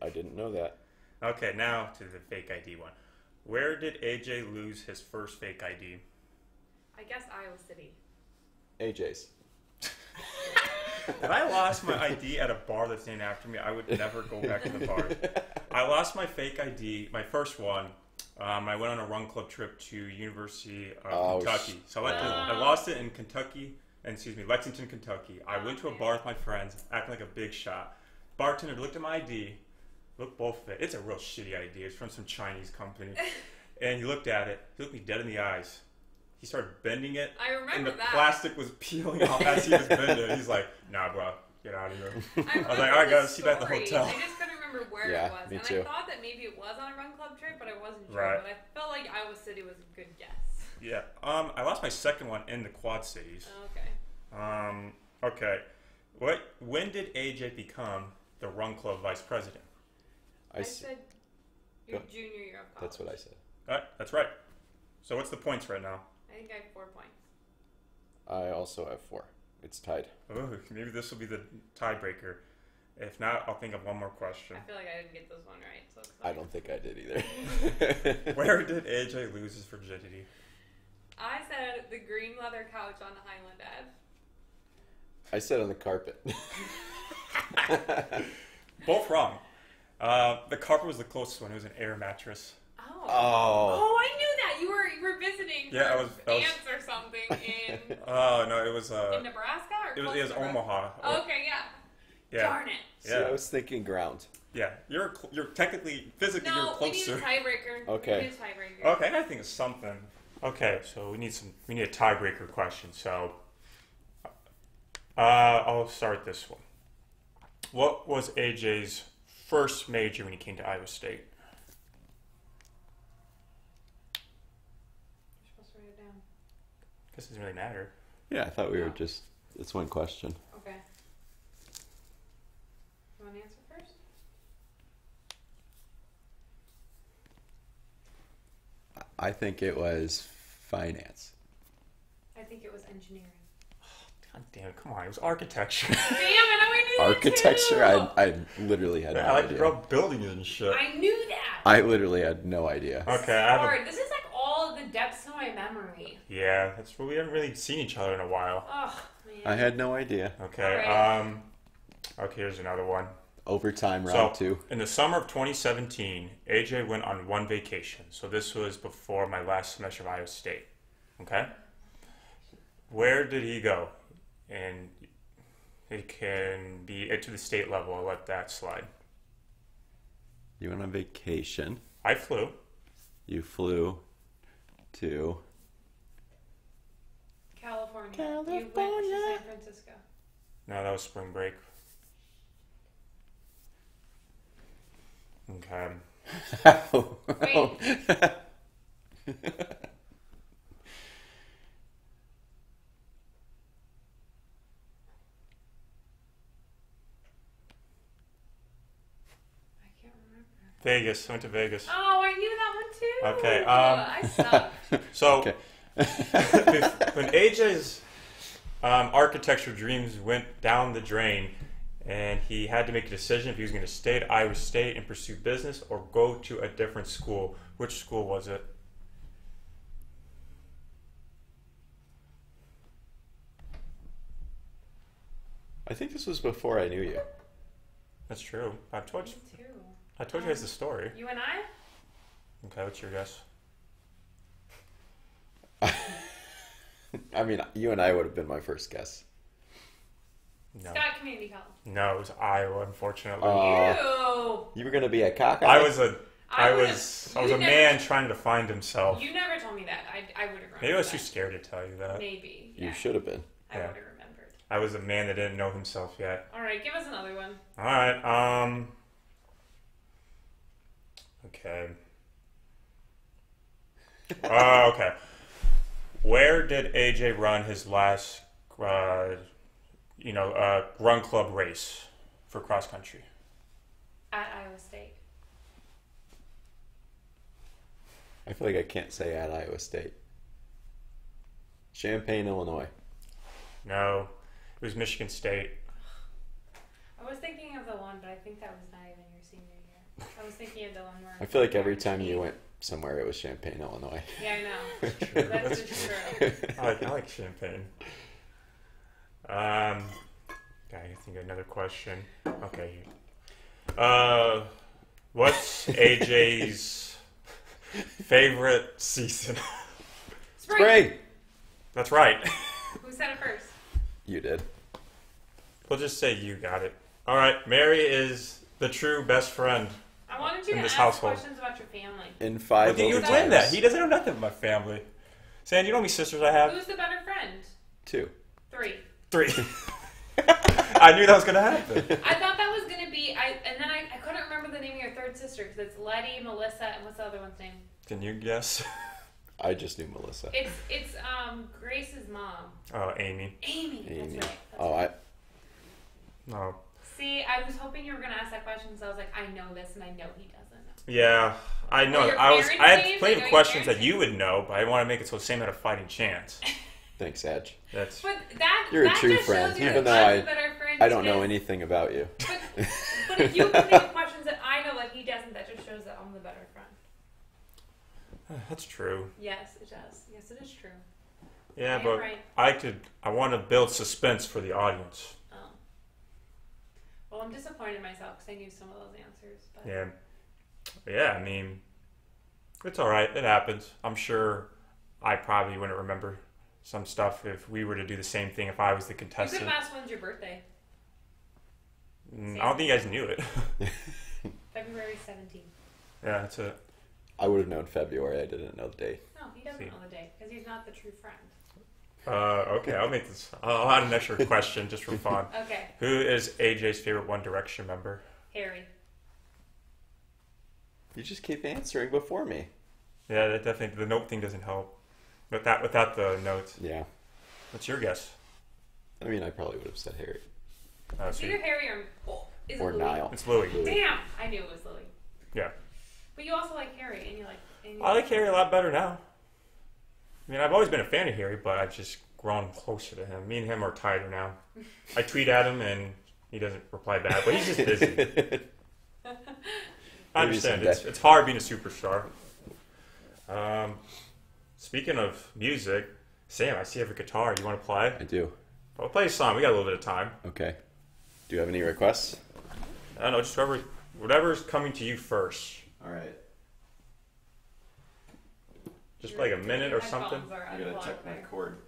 I didn't know that. Okay, now to the fake ID one. Where did AJ lose his first fake ID? I guess Iowa City. AJ's. If I lost my ID at a bar that's named after me, I would never go back to the bar. I lost my fake ID, my first one. I went on a run club trip to University of Kentucky. So I lost it in Lexington, Kentucky. I went to a bar with my friends, acting like a big shot. Bartender looked at my ID, looked both of it. It's a real shitty ID. It's from some Chinese company. And he looked at it. He looked me dead in the eyes. He started bending it. I remember and the that. plastic was peeling off as he was bending it. He's like, nah, bro, get out of here. I was like, all right, guys, see you back at the hotel. I just couldn't remember where Yeah, it was. me And too. I thought that maybe it was on a run club trip, but I wasn't sure. Right. But I felt like Iowa City was a good guess. Yeah. I lost my second one in the Quad Cities. Okay. Okay. When did AJ become the run club vice president? I said your junior year of college. That's what I said. All right, that's right. So what's the points right now? I think I have 4 points. I also have 4. It's tied. Oh, maybe this will be the tiebreaker. If not, I'll think of one more question. I feel like I didn't get this one right. So it's I don't think I did either. Where did AJ lose his virginity? I said the green leather couch on Highland Ave. I said on the carpet. Both wrong. The carpet was the closest one. It was an air mattress. Oh. Oh. I knew that. You were visiting Yeah, for ants or something in Oh no, it was in Nebraska or it was close to Nebraska? Omaha. Okay, yeah. Yeah. Darn it. See, I was thinking ground. Yeah, you're technically physically you're No, we need closer. a tiebreaker. Okay. We need a tiebreaker. Okay, I gotta think of something. Okay, so we need a tiebreaker question. So I'll start this one. What was AJ's first major when he came to Iowa State? You're supposed to write it down. Guess it doesn't really matter. Yeah, I thought we were just... It's one question. Okay. You want to answer first? I think it was finance. I think it was engineering. God damn it, come on, it was architecture. Damn it, I knew Architecture? that too. I literally had no I like to idea. grow up buildings and shit. I knew that. I literally had no idea. Okay, I have Lord, this is like all the depths of my memory. Yeah, that's we haven't really seen each other in a while. Oh, man. I had no idea. Okay, Alright. okay, here's another one. Overtime round 2. In the summer of 2017, AJ went on one vacation. So this was before my last semester of Iowa State. Okay? Where did he go? And it can be to the state level. I'll let that slide. You went on vacation. I flew. You flew to... California. You went to San Francisco. No, that was spring break. Okay. Wait. I can't remember. Vegas. I went to Vegas. Oh, I knew that one too. Okay, I suck. So, Okay. when AJ's architecture dreams went down the drain and he had to make a decision if he was going to stay at Iowa State and pursue business or go to a different school, which school was it? I think this was before I knew you. That's true. I told you. Me too. I told you guys the story. You and I? Okay, what's your guess? I mean, you and I would have been my first guess. No. Scott Community College. No, it was Iowa, unfortunately. Ew. You were going to be a cockeye? I was a I was a man trying to find himself. You never told me that. I would have remembered. Maybe I was too scared to tell you that. Maybe. You Yeah. should have been. I would have remembered. I was a man that didn't know himself yet. All right, give us another one. All right. Okay. Okay. Where did AJ run his last, run club race for cross country? At Iowa State. I feel like I can't say at Iowa State. Champaign, Illinois. No, it was Michigan State. I was thinking of the one, but I think that was not even your senior year. I was thinking of the one where... I feel like every time you went somewhere, it was Champaign, Illinois. Yeah, I know. That's just true. I like Champaign. I think another question. Okay. What's AJ's favorite season? Spring! That's right. Who said it first? You did. We'll just say you got it. All right. Mary is the true best friend. I wanted you In to this ask household. questions about your family. In 5 You would win that. He doesn't know nothing about my family. Sam, you know how many sisters I have? Who's the better friend? 2. 3. 3. I knew that was going to happen. I thought that was going to be... And then I couldn't remember the name of your third sister because it's Letty, Melissa, and what's the other one's name? Can you guess? I just knew Melissa. It's Grace's mom. Oh, Amy. Amy. Amy. That's right. Oh, I... No. See, I was hoping you were going to ask that question, so I was like, I know this, and I know he doesn't. Yeah, I know. Well, your I parents' had names? plenty I of know questions your that you would know, but I want to make it so Sam had a fighting chance. Thanks, Edge. That's But that You're a that true just friend, shows you even that though I'm the better friend I don't know because- anything about you. But if you can think of questions that I know that he doesn't, that just shows that I'm the better friend. that's true. Yes, it does. Yes, it is true. Yeah, I am but right. I want to build suspense for the audience. Oh. Well, I'm disappointed in myself because I knew some of those answers. But Yeah. Yeah, I mean, it's all right. It happens. I'm sure I probably wouldn't remember some stuff if we were to do the same thing if I was the You could contestant. have asked when's your birthday. I don't think you guys knew it. February 17th. Yeah, that's it. I would have known February. I didn't know the date. No, he doesn't See. know the date because he's not the true friend. Okay, I'll make this. I'll add an extra question just for fun. Okay, Who is AJ's favorite One Direction member? Harry. You just keep answering before me. Yeah, that definitely. The note thing doesn't help. Without the notes. Yeah. What's your guess? I mean, I probably would have said Harry. It's either Harry is Or it Louis? Niall. It's Louis. Damn, I knew it was Louis. Yeah. But you also like Harry, and you like. I like Harry a lot better now. I mean, I've always been a fan of Harry, but I've just grown closer to him. Me and him are tighter now. I tweet at him, and he doesn't reply back, but he's just busy. I understand. It's hard being a superstar. Speaking of music, Sam, I see you have a guitar. You want to play? I do. I'll play a song. We got a little bit of time. Okay. Do you have any requests? I don't know, just whatever's coming to you first. All right. Just like a minute or something. I gotta check my cord.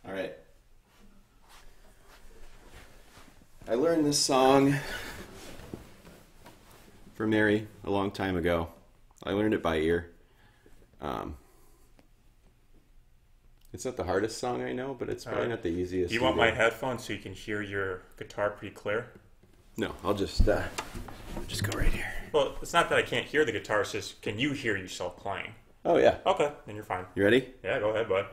All right. I learned this song from Mary a long time ago. I learned it by ear. It's not the hardest song I know, but it's probably not the easiest. Do you want my headphones so you can hear your guitar pretty clear? No, I'll just go right here. Well, it's not that I can't hear the guitar, it's just can you hear yourself playing? Oh yeah. Okay, then you're fine. You ready? Yeah, go ahead, bud.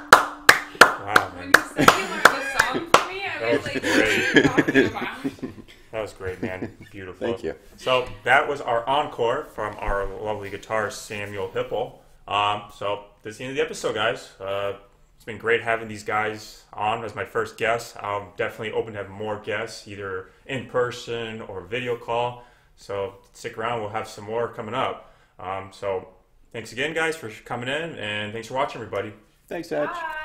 Wow, man. When you said you learned the song for me, I was like, what are you talking about? That was great, man. Beautiful. Thank you. So that was our encore from our lovely guitarist, Samuel Hipple. So this is the end of the episode, guys. It's been great having these guys on as my first guests. I'm definitely open to have more guests, either in person or video call. So stick around. We'll have some more coming up. So thanks again, guys, for coming in, and thanks for watching, everybody. Thanks, Edge. Bye.